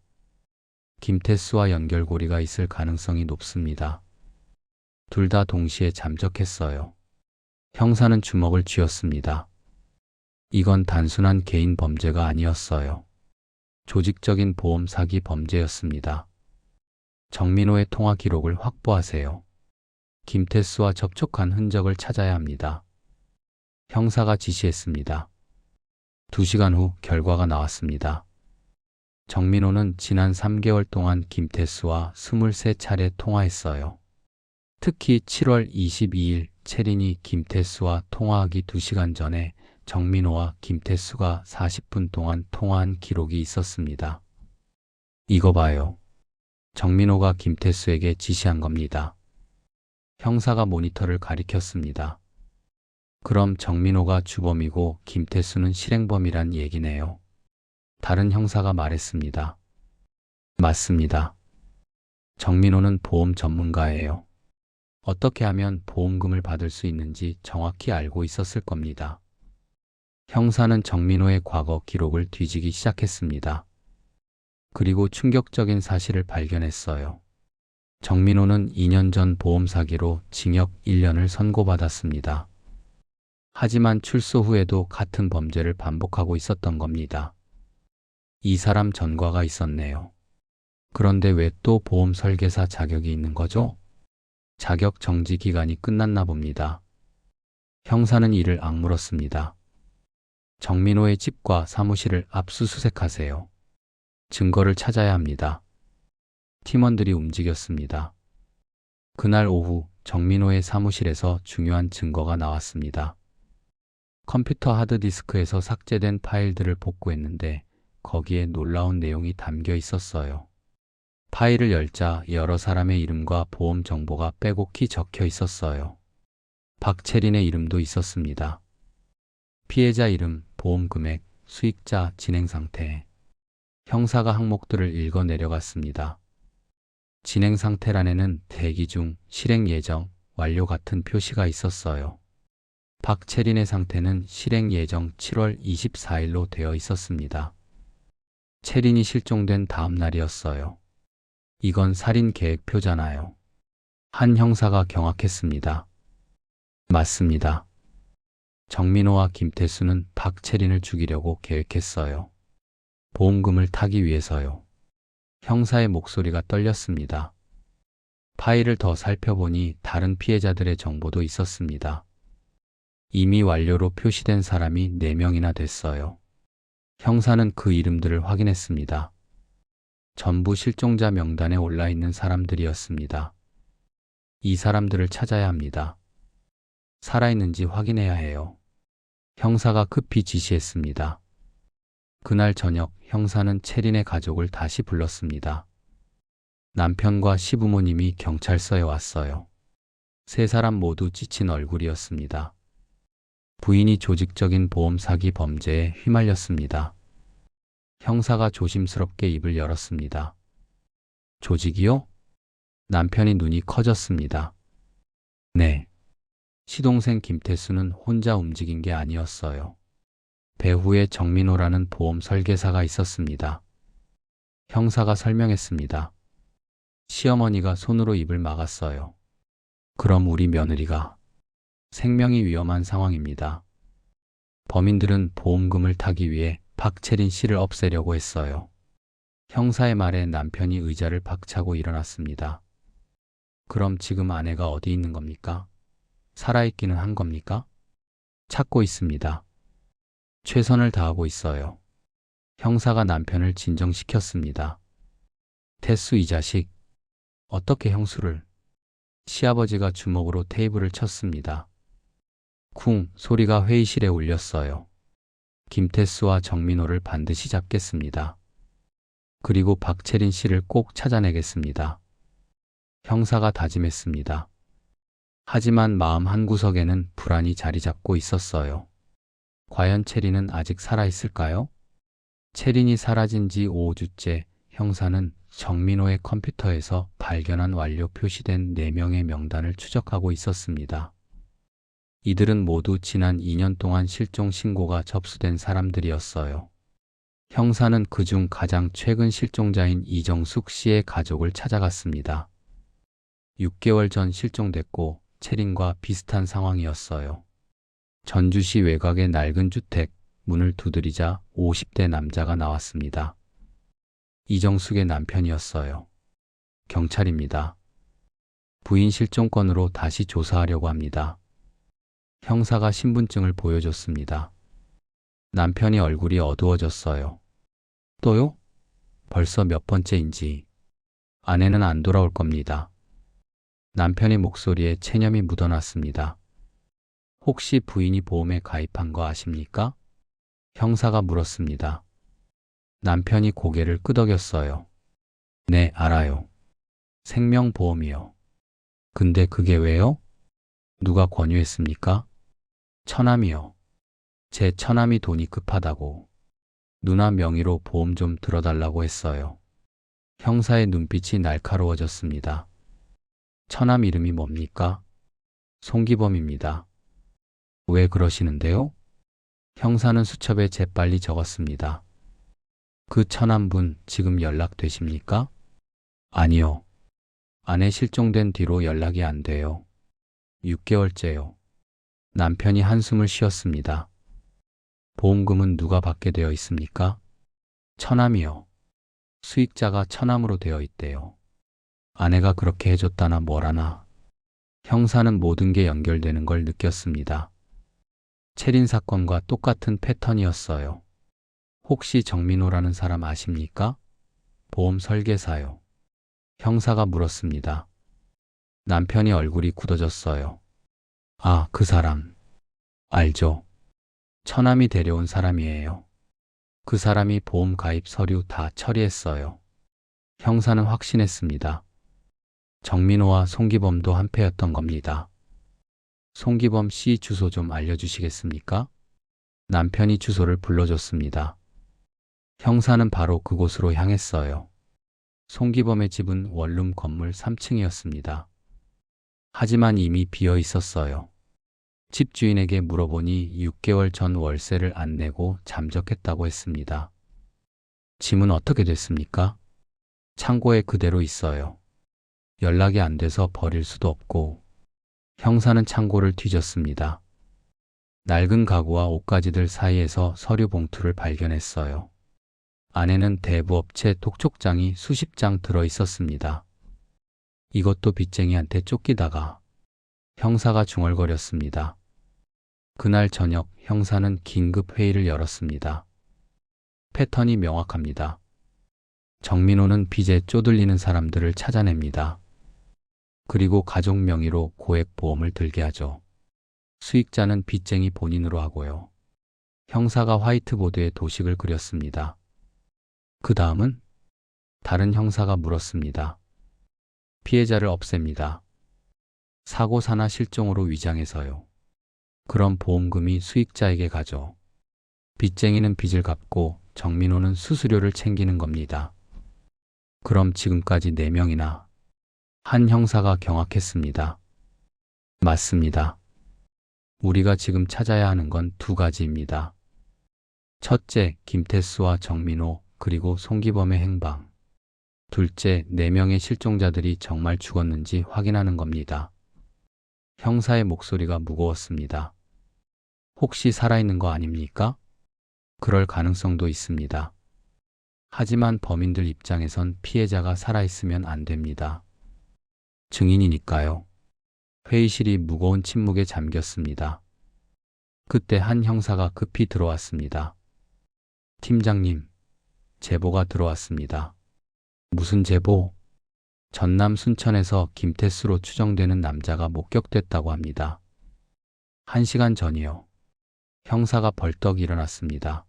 김태수와 연결고리가 있을 가능성이 높습니다. 둘 다 동시에 잠적했어요. 형사는 주먹을 쥐었습니다. 이건 단순한 개인 범죄가 아니었어요. 조직적인 보험 사기 범죄였습니다. 정민호의 통화 기록을 확보하세요. 김태수와 접촉한 흔적을 찾아야 합니다. 형사가 지시했습니다. 2시간 후 결과가 나왔습니다. 정민호는 지난 3개월 동안 김태수와 23차례 통화했어요. 특히 7월 22일 채린이 김태수와 통화하기 2시간 전에 정민호와 김태수가 40분 동안 통화한 기록이 있었습니다. 이거 봐요. 정민호가 김태수에게 지시한 겁니다. 형사가 모니터를 가리켰습니다. 그럼 정민호가 주범이고 김태수는 실행범이란 얘기네요. 다른 형사가 말했습니다. 맞습니다. 정민호는 보험 전문가예요. 어떻게 하면 보험금을 받을 수 있는지 정확히 알고 있었을 겁니다. 형사는 정민호의 과거 기록을 뒤지기 시작했습니다. 그리고 충격적인 사실을 발견했어요. 정민호는 2년 전 보험 사기로 징역 1년을 선고받았습니다. 하지만 출소 후에도 같은 범죄를 반복하고 있었던 겁니다. 이 사람 전과가 있었네요. 그런데 왜 또 보험 설계사 자격이 있는 거죠? 자격 정지 기간이 끝났나 봅니다. 형사는 이를 악물었습니다. 정민호의 집과 사무실을 압수수색하세요. 증거를 찾아야 합니다. 팀원들이 움직였습니다. 그날 오후 정민호의 사무실에서 중요한 증거가 나왔습니다. 컴퓨터 하드디스크에서 삭제된 파일들을 복구했는데 거기에 놀라운 내용이 담겨 있었어요. 파일을 열자 여러 사람의 이름과 보험 정보가 빼곡히 적혀 있었어요. 박채린의 이름도 있었습니다. 피해자 이름, 보험 금액, 수익자, 진행 상태. 형사가 항목들을 읽어 내려갔습니다. 진행 상태란에는 대기 중, 실행 예정, 완료 같은 표시가 있었어요. 박채린의 상태는 실행 예정 7월 24일로 되어 있었습니다. 채린이 실종된 다음 날이었어요. 이건 살인 계획표잖아요. 한 형사가 경악했습니다. 맞습니다. 정민호와 김태수는 박채린을 죽이려고 계획했어요. 보험금을 타기 위해서요. 형사의 목소리가 떨렸습니다. 파일을 더 살펴보니 다른 피해자들의 정보도 있었습니다. 이미 완료로 표시된 사람이 4명이나 됐어요. 형사는 그 이름들을 확인했습니다. 전부 실종자 명단에 올라 있는 사람들이었습니다. 이 사람들을 찾아야 합니다. 살아있는지 확인해야 해요. 형사가 급히 지시했습니다. 그날 저녁 형사는 채린의 가족을 다시 불렀습니다. 남편과 시부모님이 경찰서에 왔어요. 3사람 모두 지친 얼굴이었습니다. 부인이 조직적인 보험 사기 범죄에 휘말렸습니다. 형사가 조심스럽게 입을 열었습니다. 조직이요? 남편이 눈이 커졌습니다. 네. 시동생 김태수는 혼자 움직인 게 아니었어요. 배후에 정민호라는 보험 설계사가 있었습니다. 형사가 설명했습니다. 시어머니가 손으로 입을 막았어요. 그럼 우리 며느리가 생명이 위험한 상황입니다. 범인들은 보험금을 타기 위해 박채린 씨를 없애려고 했어요. 형사의 말에 남편이 의자를 박차고 일어났습니다. 그럼 지금 아내가 어디 있는 겁니까? 살아있기는 한 겁니까? 찾고 있습니다. 최선을 다하고 있어요. 형사가 남편을 진정시켰습니다. 태수 이 자식, 어떻게 형수를? 시아버지가 주먹으로 테이블을 쳤습니다. 쿵 소리가 회의실에 울렸어요. 김태수와 정민호를 반드시 잡겠습니다. 그리고 박채린 씨를 꼭 찾아내겠습니다. 형사가 다짐했습니다. 하지만 마음 한구석에는 불안이 자리 잡고 있었어요. 과연 채린은 아직 살아있을까요? 채린이 사라진 지 5주째 형사는 정민호의 컴퓨터에서 발견한 완료 표시된 4명의 명단을 추적하고 있었습니다. 이들은 모두 지난 2년 동안 실종 신고가 접수된 사람들이었어요. 형사는 그중 가장 최근 실종자인 이정숙 씨의 가족을 찾아갔습니다. 6개월 전 실종됐고 채린과 비슷한 상황이었어요. 전주시 외곽의 낡은 주택, 문을 두드리자 50대 남자가 나왔습니다. 이정숙의 남편이었어요. 경찰입니다. 부인 실종 건으로 다시 조사하려고 합니다. 형사가 신분증을 보여줬습니다. 남편이 얼굴이 어두워졌어요. 또요? 벌써 몇 번째인지. 아내는 안 돌아올 겁니다. 남편의 목소리에 체념이 묻어났습니다. 혹시 부인이 보험에 가입한 거 아십니까? 형사가 물었습니다. 남편이 고개를 끄덕였어요. 네, 알아요. 생명보험이요. 근데 그게 왜요? 누가 권유했습니까? 처남이요. 제 처남이 돈이 급하다고. 누나 명의로 보험 좀 들어달라고 했어요. 형사의 눈빛이 날카로워졌습니다. 처남 이름이 뭡니까? 송기범입니다. 왜 그러시는데요? 형사는 수첩에 재빨리 적었습니다. 그 처남분 지금 연락되십니까? 아니요. 아내 실종된 뒤로 연락이 안 돼요. 6개월째요. 남편이 한숨을 쉬었습니다. 보험금은 누가 받게 되어 있습니까? 처남이요. 수익자가 처남으로 되어 있대요. 아내가 그렇게 해줬다나 뭐라나. 형사는 모든 게 연결되는 걸 느꼈습니다. 채린 사건과 똑같은 패턴이었어요. 혹시 정민호라는 사람 아십니까? 보험 설계사요. 형사가 물었습니다. 남편이 얼굴이 굳어졌어요. 아, 그 사람. 알죠. 처남이 데려온 사람이에요. 그 사람이 보험 가입 서류 다 처리했어요. 형사는 확신했습니다. 정민호와 송기범도 한패였던 겁니다. 송기범 씨 주소 좀 알려주시겠습니까? 남편이 주소를 불러줬습니다. 형사는 바로 그곳으로 향했어요. 송기범의 집은 원룸 건물 3층이었습니다. 하지만 이미 비어 있었어요. 집주인에게 물어보니 6개월 전 월세를 안 내고 잠적했다고 했습니다. 짐은 어떻게 됐습니까? 창고에 그대로 있어요. 연락이 안 돼서 버릴 수도 없고. 형사는 창고를 뒤졌습니다. 낡은 가구와 옷가지들 사이에서 서류 봉투를 발견했어요. 안에는 대부업체 독촉장이 수십 장 들어 있었습니다. 이것도 빚쟁이한테 쫓기다가. 형사가 중얼거렸습니다. 그날 저녁 형사는 긴급 회의를 열었습니다. 패턴이 명확합니다. 정민호는 빚에 쪼들리는 사람들을 찾아냅니다. 그리고 가족 명의로 고액 보험을 들게 하죠. 수익자는 빚쟁이 본인으로 하고요. 형사가 화이트보드에 도식을 그렸습니다. 그 다음은? 다른 형사가 물었습니다. 피해자를 없앱니다. 사고사나 실종으로 위장해서요. 그럼 보험금이 수익자에게 가죠. 빚쟁이는 빚을 갚고 정민호는 수수료를 챙기는 겁니다. 그럼 지금까지 4명이나 한 형사가 경악했습니다. 맞습니다. 우리가 지금 찾아야 하는 건 2가지입니다. 첫째, 김태수와 정민호 그리고 송기범의 행방. 둘째, 4명의 실종자들이 정말 죽었는지 확인하는 겁니다. 형사의 목소리가 무거웠습니다. 혹시 살아있는 거 아닙니까? 그럴 가능성도 있습니다. 하지만 범인들 입장에선 피해자가 살아있으면 안 됩니다. 증인이니까요. 회의실이 무거운 침묵에 잠겼습니다. 그때 한 형사가 급히 들어왔습니다. 팀장님, 제보가 들어왔습니다. 무슨 제보? 전남 순천에서 김태수로 추정되는 남자가 목격됐다고 합니다. 1시간 전이요. 형사가 벌떡 일어났습니다.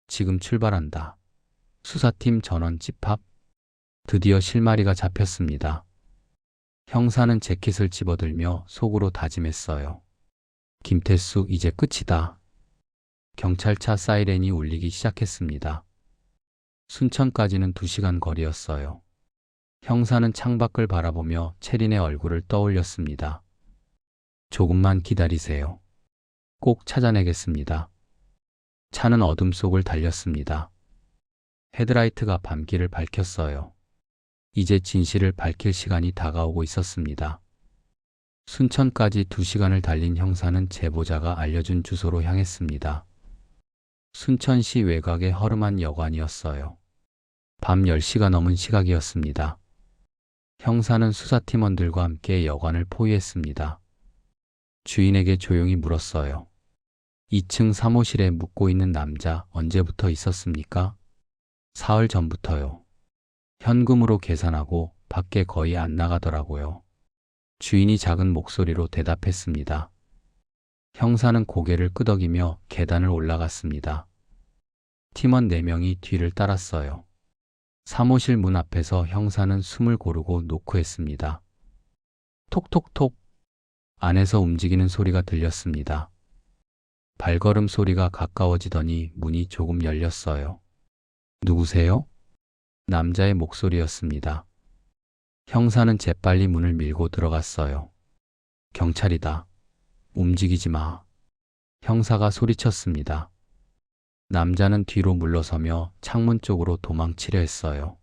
지금 출발한다. 수사팀 전원 집합. 드디어 실마리가 잡혔습니다. 형사는 재킷을 집어들며 속으로 다짐했어요. 김태수, 이제 끝이다. 경찰차 사이렌이 울리기 시작했습니다. 순천까지는 2시간 거리였어요. 형사는 창밖을 바라보며 채린의 얼굴을 떠올렸습니다. 조금만 기다리세요. 꼭 찾아내겠습니다. 차는 어둠 속을 달렸습니다. 헤드라이트가 밤길을 밝혔어요. 이제 진실을 밝힐 시간이 다가오고 있었습니다. 순천까지 2시간을 달린 형사는 제보자가 알려준 주소로 향했습니다. 순천시 외곽의 허름한 여관이었어요. 밤 10시가 넘은 시각이었습니다. 형사는 수사팀원들과 함께 여관을 포위했습니다. 주인에게 조용히 물었어요. 2층 사무실에 묵고 있는 남자 언제부터 있었습니까? 사흘 전부터요. 현금으로 계산하고 밖에 거의 안 나가더라고요. 주인이 작은 목소리로 대답했습니다. 형사는 고개를 끄덕이며 계단을 올라갔습니다. 팀원 4명이 뒤를 따랐어요. 사무실 문 앞에서 형사는 숨을 고르고 노크했습니다. 톡톡톡. 안에서 움직이는 소리가 들렸습니다. 발걸음 소리가 가까워지더니 문이 조금 열렸어요. 누구세요? 남자의 목소리였습니다. 형사는 재빨리 문을 밀고 들어갔어요. 경찰이다. 움직이지 마. 형사가 소리쳤습니다. 남자는 뒤로 물러서며 창문 쪽으로 도망치려 했어요.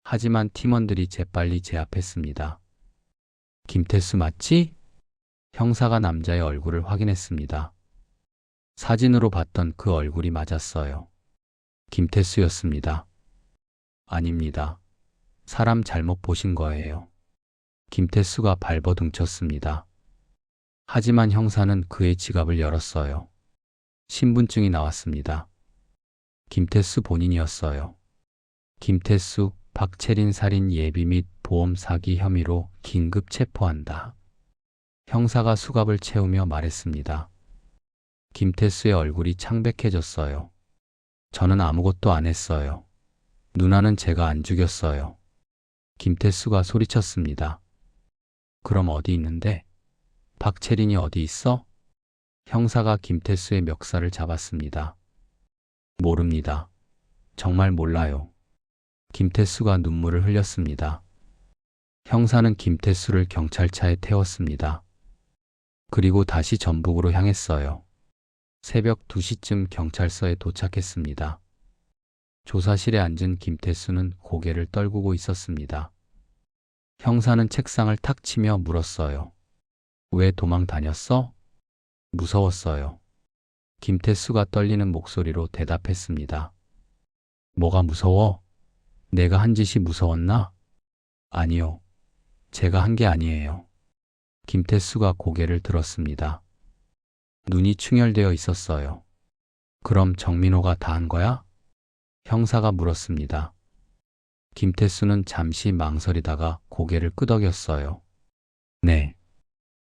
하지만 팀원들이 재빨리 제압했습니다. 김태수 맞지? 형사가 남자의 얼굴을 확인했습니다. 사진으로 봤던 그 얼굴이 맞았어요. 김태수였습니다. 아닙니다. 사람 잘못 보신 거예요. 김태수가 발버둥쳤습니다. 하지만 형사는 그의 지갑을 열었어요. 신분증이 나왔습니다. 김태수 본인이었어요. 김태수, 박채린 살인 예비 및 보험 사기 혐의로 긴급 체포한다. 형사가 수갑을 채우며 말했습니다. 김태수의 얼굴이 창백해졌어요. 저는 아무것도 안 했어요. 누나는 제가 안 죽였어요. 김태수가 소리쳤습니다. 그럼 어디 있는데? 박채린이 어디 있어? 형사가 김태수의 멱살을 잡았습니다. 모릅니다. 정말 몰라요. 김태수가 눈물을 흘렸습니다. 형사는 김태수를 경찰차에 태웠습니다. 그리고 다시 전북으로 향했어요. 새벽 2시쯤 경찰서에 도착했습니다. 조사실에 앉은 김태수는 고개를 떨구고 있었습니다. 형사는 책상을 탁 치며 물었어요. 왜 도망 다녔어? 무서웠어요. 김태수가 떨리는 목소리로 대답했습니다. 뭐가 무서워? 내가 한 짓이 무서웠나? 아니요. 제가 한 게 아니에요. 김태수가 고개를 들었습니다. 눈이 충혈되어 있었어요. 그럼 정민호가 다 한 거야? 형사가 물었습니다. 김태수는 잠시 망설이다가 고개를 끄덕였어요. 네.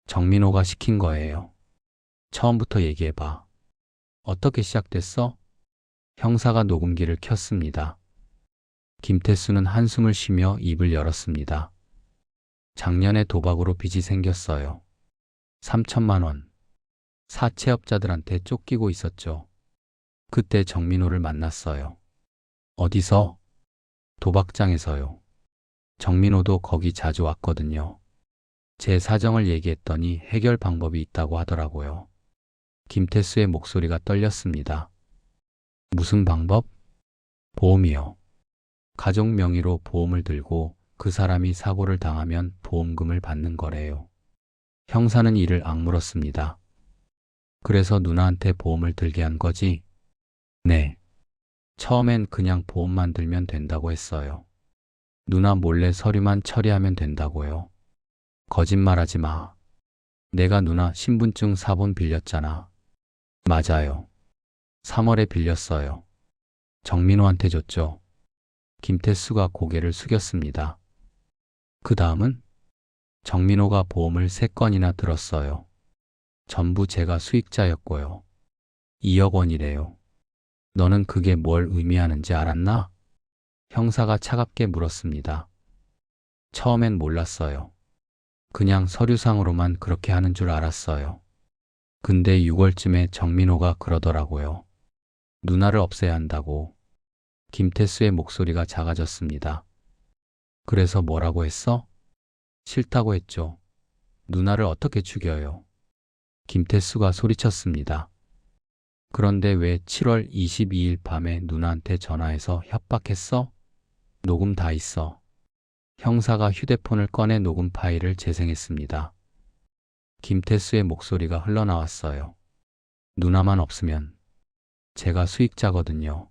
정민호가 시킨 거예요. 처음부터 얘기해봐. 어떻게 시작됐어? 형사가 녹음기를 켰습니다. 김태수는 한숨을 쉬며 입을 열었습니다. 작년에 도박으로 빚이 생겼어요. 3천만 원. 사채업자들한테 쫓기고 있었죠. 그때 정민호를 만났어요. 어디서? 도박장에서요. 정민호도 거기 자주 왔거든요. 제 사정을 얘기했더니 해결 방법이 있다고 하더라고요. 김태수의 목소리가 떨렸습니다. 무슨 방법? 보험이요. 가족 명의로 보험을 들고 그 사람이 사고를 당하면 보험금을 받는 거래요. 형사는 이를 악물었습니다. 그래서 누나한테 보험을 들게 한 거지? 네. 처음엔 그냥 보험만 들면 된다고 했어요. 누나 몰래 서류만 처리하면 된다고요. 거짓말하지 마. 내가 누나 신분증 사본 빌렸잖아. 맞아요. 3월에 빌렸어요. 정민호한테 줬죠. 김태수가 고개를 숙였습니다. 그 다음은? 정민호가 보험을 3건이나 들었어요. 전부 제가 수익자였고요. 2억 원이래요. 너는 그게 뭘 의미하는지 알았나? 형사가 차갑게 물었습니다. 처음엔 몰랐어요. 그냥 서류상으로만 그렇게 하는 줄 알았어요. 근데 6월쯤에 정민호가 그러더라고요. 누나를 없애야 한다고. 김태수의 목소리가 작아졌습니다. 그래서 뭐라고 했어? 싫다고 했죠. 누나를 어떻게 죽여요? 김태수가 소리쳤습니다. 그런데 왜 7월 22일 밤에 누나한테 전화해서 협박했어? 녹음 다 있어. 형사가 휴대폰을 꺼내 녹음 파일을 재생했습니다. 김태수의 목소리가 흘러나왔어요. 누나만 없으면 제가 수익자거든요.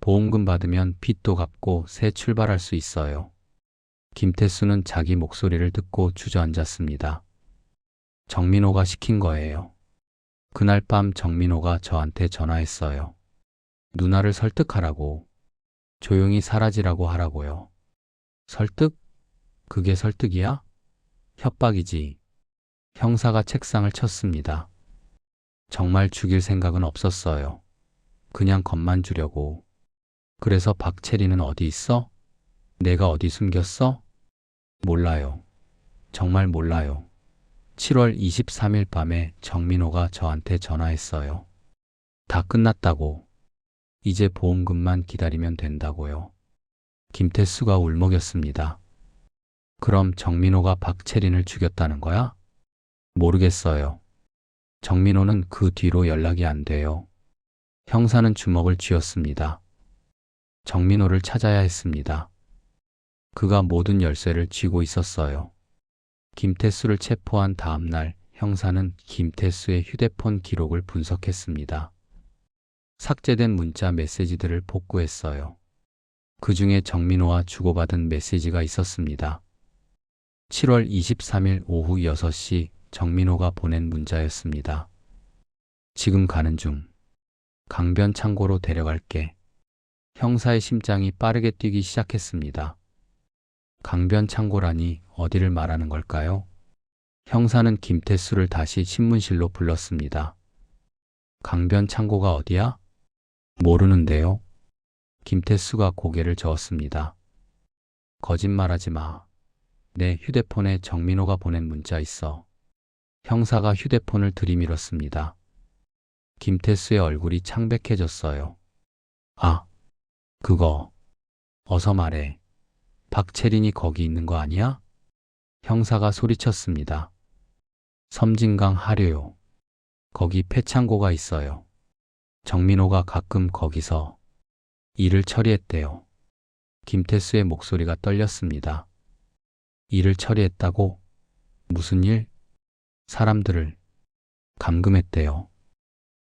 보험금 받으면 빚도 갚고 새 출발할 수 있어요. 김태수는 자기 목소리를 듣고 주저앉았습니다. 정민호가 시킨 거예요. 그날 밤 정민호가 저한테 전화했어요. 누나를 설득하라고. 조용히 사라지라고 하라고요. 설득? 그게 설득이야? 협박이지. 형사가 책상을 쳤습니다. 정말 죽일 생각은 없었어요. 그냥 겁만 주려고. 그래서 박채리는 어디 있어? 내가 어디 숨겼어? 몰라요. 정말 몰라요. 7월 23일 밤에 정민호가 저한테 전화했어요. 다 끝났다고. 이제 보험금만 기다리면 된다고요. 김태수가 울먹였습니다. 그럼 정민호가 박채린을 죽였다는 거야? 모르겠어요. 정민호는 그 뒤로 연락이 안 돼요. 형사는 주먹을 쥐었습니다. 정민호를 찾아야 했습니다. 그가 모든 열쇠를 쥐고 있었어요. 김태수를 체포한 다음 날 형사는 김태수의 휴대폰 기록을 분석했습니다. 삭제된 문자 메시지들을 복구했어요. 그 중에 정민호와 주고받은 메시지가 있었습니다. 7월 23일 오후 6시 정민호가 보낸 문자였습니다. 지금 가는 중. 강변 창고로 데려갈게. 형사의 심장이 빠르게 뛰기 시작했습니다. 강변 창고라니 어디를 말하는 걸까요? 형사는 김태수를 다시 신문실로 불렀습니다. 강변 창고가 어디야? 모르는데요. 김태수가 고개를 저었습니다. 거짓말하지 마. 내 휴대폰에 정민호가 보낸 문자 있어. 형사가 휴대폰을 들이밀었습니다. 김태수의 얼굴이 창백해졌어요. 아, 그거. 어서 말해. 박채린이 거기 있는 거 아니야? 형사가 소리쳤습니다. 섬진강 하류요. 거기 폐창고가 있어요. 정민호가 가끔 거기서 일을 처리했대요. 김태수의 목소리가 떨렸습니다. 일을 처리했다고? 무슨 일? 사람들을 감금했대요.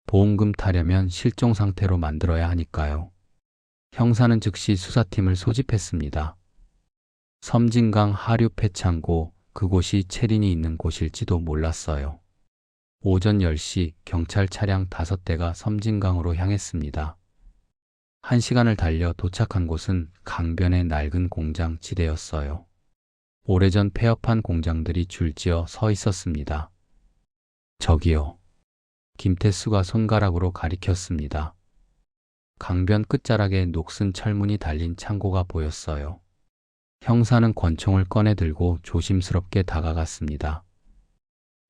보험금 타려면 실종 상태로 만들어야 하니까요. 형사는 즉시 수사팀을 소집했습니다. 섬진강 하류 폐창고, 그곳이 채린이 있는 곳일지도 몰랐어요. 오전 10시 경찰 차량 5대가 섬진강으로 향했습니다. 1시간을 달려 도착한 곳은 강변의 낡은 공장 지대였어요. 오래전 폐업한 공장들이 줄지어 서 있었습니다. 저기요. 김태수가 손가락으로 가리켰습니다. 강변 끝자락에 녹슨 철문이 달린 창고가 보였어요. 형사는 권총을 꺼내 들고 조심스럽게 다가갔습니다.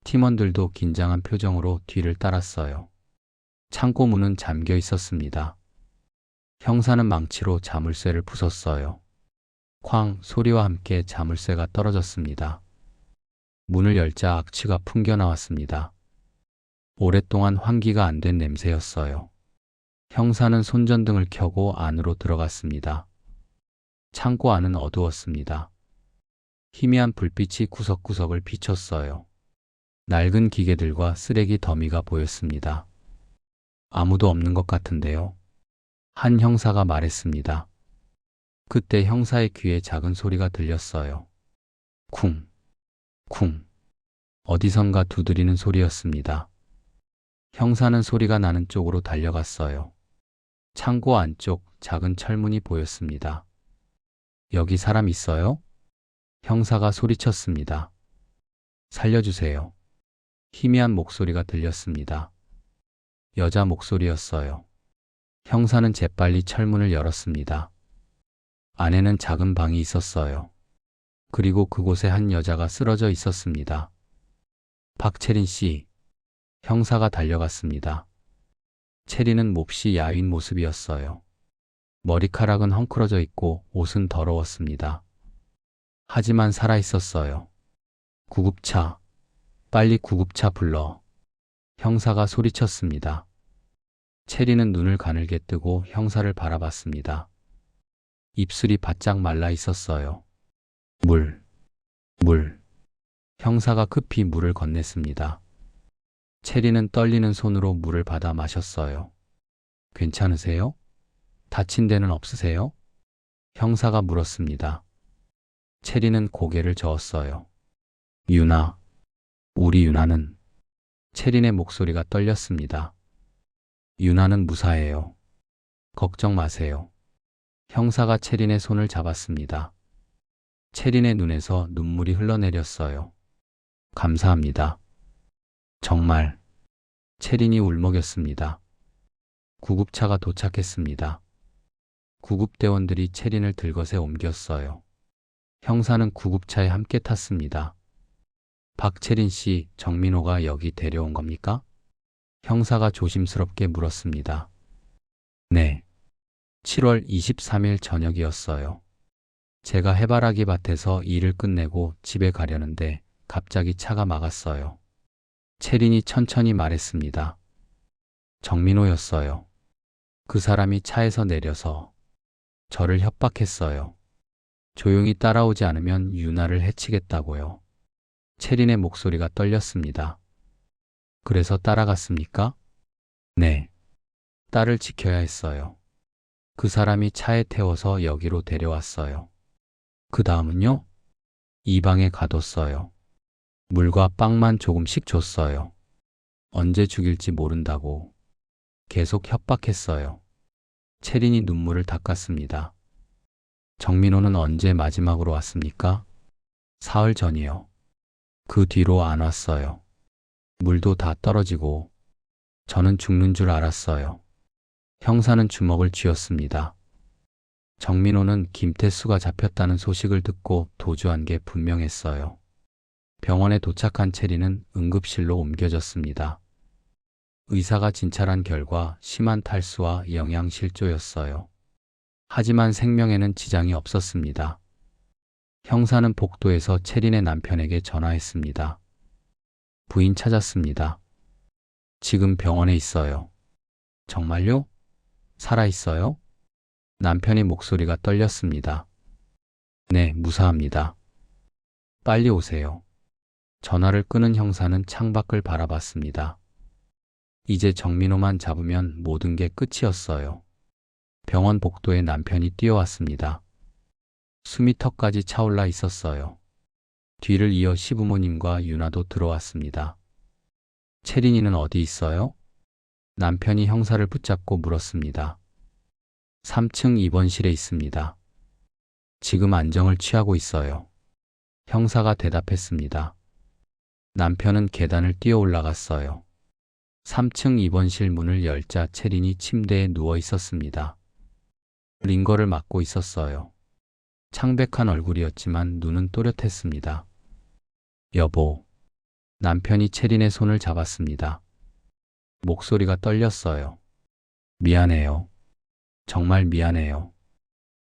팀원들도 긴장한 표정으로 뒤를 따랐어요. 창고 문은 잠겨 있었습니다. 형사는 망치로 자물쇠를 부쉈어요. 쾅 소리와 함께 자물쇠가 떨어졌습니다. 문을 열자 악취가 풍겨 나왔습니다. 오랫동안 환기가 안 된 냄새였어요. 형사는 손전등을 켜고 안으로 들어갔습니다. 창고 안은 어두웠습니다. 희미한 불빛이 구석구석을 비췄어요. 낡은 기계들과 쓰레기 더미가 보였습니다. 아무도 없는 것 같은데요. 한 형사가 말했습니다. 그때 형사의 귀에 작은 소리가 들렸어요. 쿵, 쿵. 어디선가 두드리는 소리였습니다. 형사는 소리가 나는 쪽으로 달려갔어요. 창고 안쪽 작은 철문이 보였습니다. 여기 사람 있어요? 형사가 소리쳤습니다. 살려주세요. 희미한 목소리가 들렸습니다. 여자 목소리였어요. 형사는 재빨리 철문을 열었습니다. 안에는 작은 방이 있었어요. 그리고 그곳에 한 여자가 쓰러져 있었습니다. 박채린 씨. 형사가 달려갔습니다. 체리는 몹시 야윈 모습이었어요. 머리카락은 헝클어져 있고 옷은 더러웠습니다. 하지만 살아 있었어요. 구급차. 빨리 구급차 불러. 형사가 소리쳤습니다. 체리는 눈을 가늘게 뜨고 형사를 바라봤습니다. 입술이 바짝 말라 있었어요. 물. 형사가 급히 물을 건넸습니다. 체리는 떨리는 손으로 물을 받아 마셨어요. 괜찮으세요? 다친 데는 없으세요? 형사가 물었습니다. 체리는 고개를 저었어요. 유나. 우리 유나는. 체린의 목소리가 떨렸습니다. 유나는 무사해요. 걱정 마세요. 형사가 체린의 손을 잡았습니다. 체린의 눈에서 눈물이 흘러내렸어요. 감사합니다. 정말. 체린이 울먹였습니다. 구급차가 도착했습니다. 구급대원들이 체린을 들것에 옮겼어요. 형사는 구급차에 함께 탔습니다. 박채린 씨, 정민호가 여기 데려온 겁니까? 형사가 조심스럽게 물었습니다. 네. 7월 23일 저녁이었어요. 제가 해바라기 밭에서 일을 끝내고 집에 가려는데 갑자기 차가 막았어요. 체린이 천천히 말했습니다. 정민호였어요. 그 사람이 차에서 내려서 저를 협박했어요. 조용히 따라오지 않으면 유나를 해치겠다고요. 체린의 목소리가 떨렸습니다. 그래서 따라갔습니까? 네. 딸을 지켜야 했어요. 그 사람이 차에 태워서 여기로 데려왔어요. 그 다음은요? 이 방에 가뒀어요. 물과 빵만 조금씩 줬어요. 언제 죽일지 모른다고. 계속 협박했어요. 체린이 눈물을 닦았습니다. 정민호는 언제 마지막으로 왔습니까? 사흘 전이요. 그 뒤로 안 왔어요. 물도 다 떨어지고 저는 죽는 줄 알았어요. 형사는 주먹을 쥐었습니다. 정민호는 김태수가 잡혔다는 소식을 듣고 도주한 게 분명했어요. 병원에 도착한 체리는 응급실로 옮겨졌습니다. 의사가 진찰한 결과 심한 탈수와 영양실조였어요. 하지만 생명에는 지장이 없었습니다. 형사는 복도에서 체린의 남편에게 전화했습니다. 부인 찾았습니다. 지금 병원에 있어요. 정말요? 살아있어요? 남편의 목소리가 떨렸습니다. 네, 무사합니다. 빨리 오세요. 전화를 끊은 형사는 창밖을 바라봤습니다. 이제 정민호만 잡으면 모든 게 끝이었어요. 병원 복도에 남편이 뛰어왔습니다. 숨이 턱까지 차올라 있었어요. 뒤를 이어 시부모님과 유나도 들어왔습니다. 체린이는 어디 있어요? 남편이 형사를 붙잡고 물었습니다. 3층 입원실에 있습니다. 지금 안정을 취하고 있어요. 형사가 대답했습니다. 남편은 계단을 뛰어 올라갔어요. 3층 입원실 문을 열자 체린이 침대에 누워 있었습니다. 링거를 맞고 있었어요. 창백한 얼굴이었지만 눈은 또렷했습니다. 여보. 남편이 채린의 손을 잡았습니다. 목소리가 떨렸어요. 미안해요. 정말 미안해요.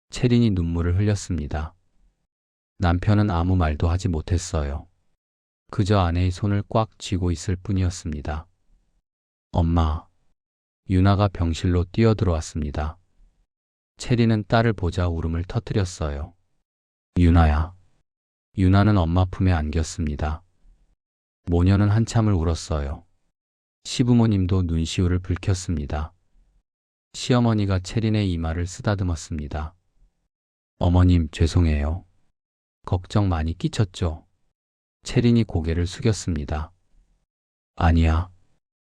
채린이 눈물을 흘렸습니다. 남편은 아무 말도 하지 못했어요. 그저 아내의 손을 꽉 쥐고 있을 뿐이었습니다. 엄마, 유나가 병실로 뛰어들어왔습니다. 채린은 딸을 보자 울음을 터뜨렸어요. 유나야. 유나는 엄마 품에 안겼습니다. 모녀는 한참을 울었어요. 시부모님도 눈시울을 붉혔습니다. 시어머니가 채린의 이마를 쓰다듬었습니다. 어머님, 죄송해요. 걱정 많이 끼쳤죠? 채린이 고개를 숙였습니다. 아니야.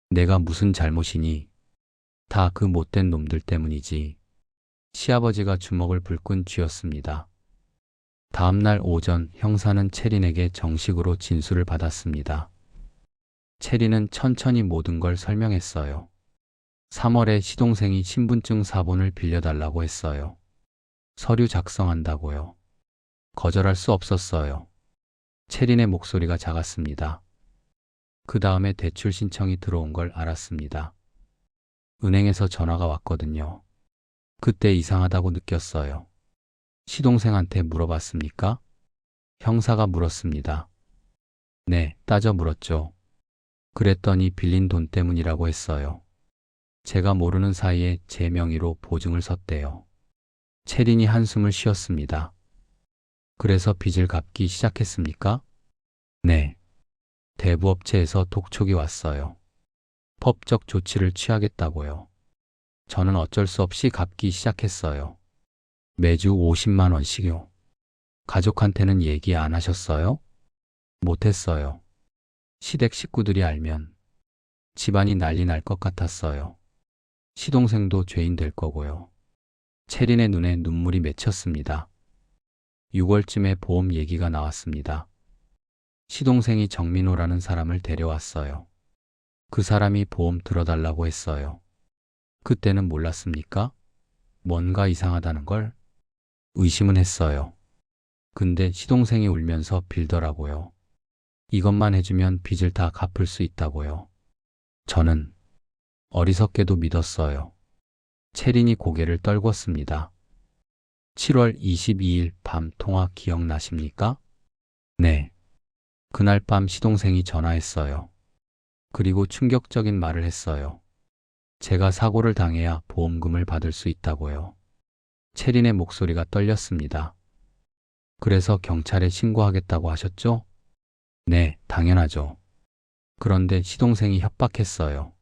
내가 무슨 잘못이니? 다 그 못된 놈들 때문이지. 시아버지가 주먹을 불끈 쥐었습니다. 다음 날 오전 형사는 채린에게 정식으로 진술을 받았습니다. 채린은 천천히 모든 걸 설명했어요. 3월에 시동생이 신분증 사본을 빌려달라고 했어요. 서류 작성한다고요. 거절할 수 없었어요. 채린의 목소리가 작았습니다. 그 다음에 대출 신청이 들어온 걸 알았습니다. 은행에서 전화가 왔거든요. 그때 이상하다고 느꼈어요. 시동생한테 물어봤습니까? 형사가 물었습니다. 네, 따져 물었죠. 그랬더니 빌린 돈 때문이라고 했어요. 제가 모르는 사이에 제 명의로 보증을 섰대요. 채린이 한숨을 쉬었습니다. 그래서 빚을 갚기 시작했습니까? 네. 대부업체에서 독촉이 왔어요. 법적 조치를 취하겠다고요. 저는 어쩔 수 없이 갚기 시작했어요. 매주 50만 원씩요. 가족한테는 얘기 안 하셨어요? 못했어요. 시댁 식구들이 알면 집안이 난리 날 것 같았어요. 시동생도 죄인 될 거고요. 채린의 눈에 눈물이 맺혔습니다. 6월쯤에 보험 얘기가 나왔습니다. 시동생이 정민호라는 사람을 데려왔어요. 그 사람이 보험 들어달라고 했어요. 그때는 몰랐습니까? 뭔가 이상하다는 걸 의심은 했어요. 근데 시동생이 울면서 빌더라고요. 이것만 해주면 빚을 다 갚을 수 있다고요. 저는 어리석게도 믿었어요. 채린이 고개를 떨궜습니다. 7월 22일 밤 통화 기억나십니까? 네. 그날 밤 시동생이 전화했어요. 그리고 충격적인 말을 했어요. 제가 사고를 당해야 보험금을 받을 수 있다고요. 채린의 목소리가 떨렸습니다. 그래서 경찰에 신고하겠다고 하셨죠? 네, 당연하죠. 그런데 시동생이 협박했어요.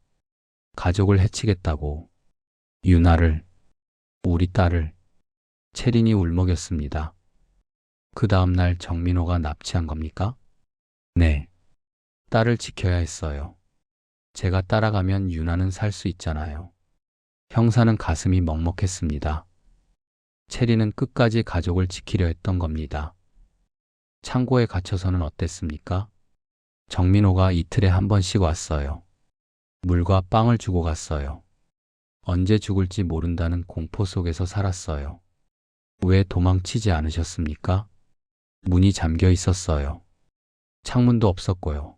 가족을 해치겠다고. 유나를, 우리 딸을. 채린이 울먹였습니다. 그 다음 날 정민호가 납치한 겁니까? 네. 딸을 지켜야 했어요. 제가 따라가면 유나는 살 수 있잖아요. 형사는 가슴이 먹먹했습니다. 채린은 끝까지 가족을 지키려 했던 겁니다. 창고에 갇혀서는 어땠습니까? 정민호가 이틀에 한 번씩 왔어요. 물과 빵을 주고 갔어요. 언제 죽을지 모른다는 공포 속에서 살았어요. 왜 도망치지 않으셨습니까? 문이 잠겨 있었어요. 창문도 없었고요.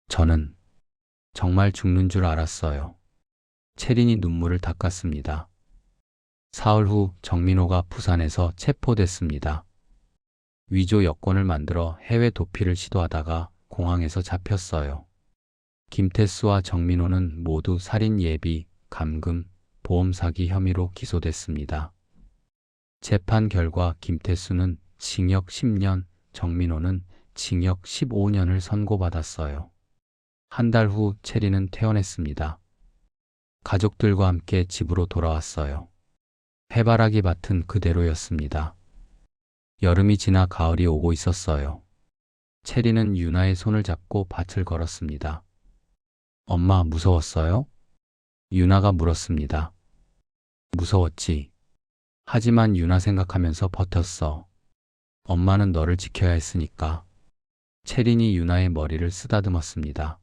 저는 정말 죽는 줄 알았어요. 채린이 눈물을 닦았습니다. 사흘 후 정민호가 부산에서 체포됐습니다. 위조 여권을 만들어 해외 도피를 시도하다가 공항에서 잡혔어요. 김태수와 정민호는 모두 살인 예비, 감금, 보험 사기 혐의로 기소됐습니다. 재판 결과 김태수는 징역 10년, 정민호는 징역 15년을 선고받았어요. 한 달 후 채린은 퇴원했습니다. 가족들과 함께 집으로 돌아왔어요. 해바라기 밭은 그대로였습니다. 여름이 지나 가을이 오고 있었어요. 채린은 유나의 손을 잡고 밭을 걸었습니다. 엄마, 무서웠어요? 유나가 물었습니다. 무서웠지. 하지만 유나 생각하면서 버텼어. 엄마는 너를 지켜야 했으니까. 채린이 유나의 머리를 쓰다듬었습니다.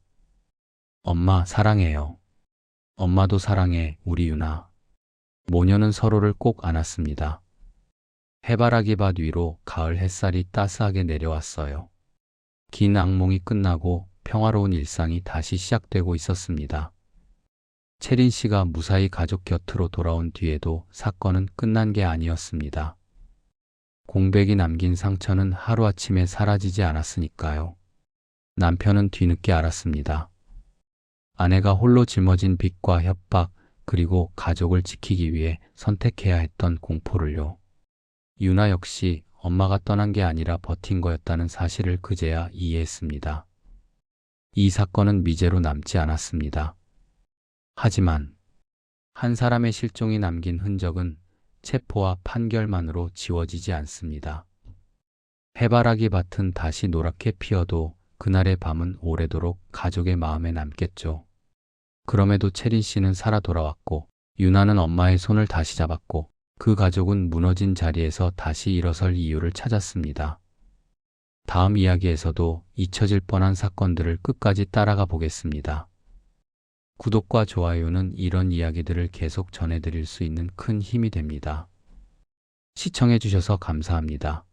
엄마, 사랑해요. 엄마도 사랑해, 우리 유나. 모녀는 서로를 꼭 안았습니다. 해바라기 밭 위로 가을 햇살이 따스하게 내려왔어요. 긴 악몽이 끝나고 평화로운 일상이 다시 시작되고 있었습니다. 채린 씨가 무사히 가족 곁으로 돌아온 뒤에도 사건은 끝난 게 아니었습니다. 공백이 남긴 상처는 하루아침에 사라지지 않았으니까요. 남편은 뒤늦게 알았습니다. 아내가 홀로 짊어진 빚과 협박, 그리고 가족을 지키기 위해 선택해야 했던 공포를요. 유나 역시 엄마가 떠난 게 아니라 버틴 거였다는 사실을 그제야 이해했습니다. 이 사건은 미제로 남지 않았습니다. 하지만 한 사람의 실종이 남긴 흔적은 체포와 판결만으로 지워지지 않습니다. 해바라기 밭은 다시 노랗게 피어도 그날의 밤은 오래도록 가족의 마음에 남겠죠. 그럼에도 채린 씨는 살아 돌아왔고, 유나는 엄마의 손을 다시 잡았고, 그 가족은 무너진 자리에서 다시 일어설 이유를 찾았습니다. 다음 이야기에서도 잊혀질 뻔한 사건들을 끝까지 따라가 보겠습니다. 구독과 좋아요는 이런 이야기들을 계속 전해드릴 수 있는 큰 힘이 됩니다. 시청해주셔서 감사합니다.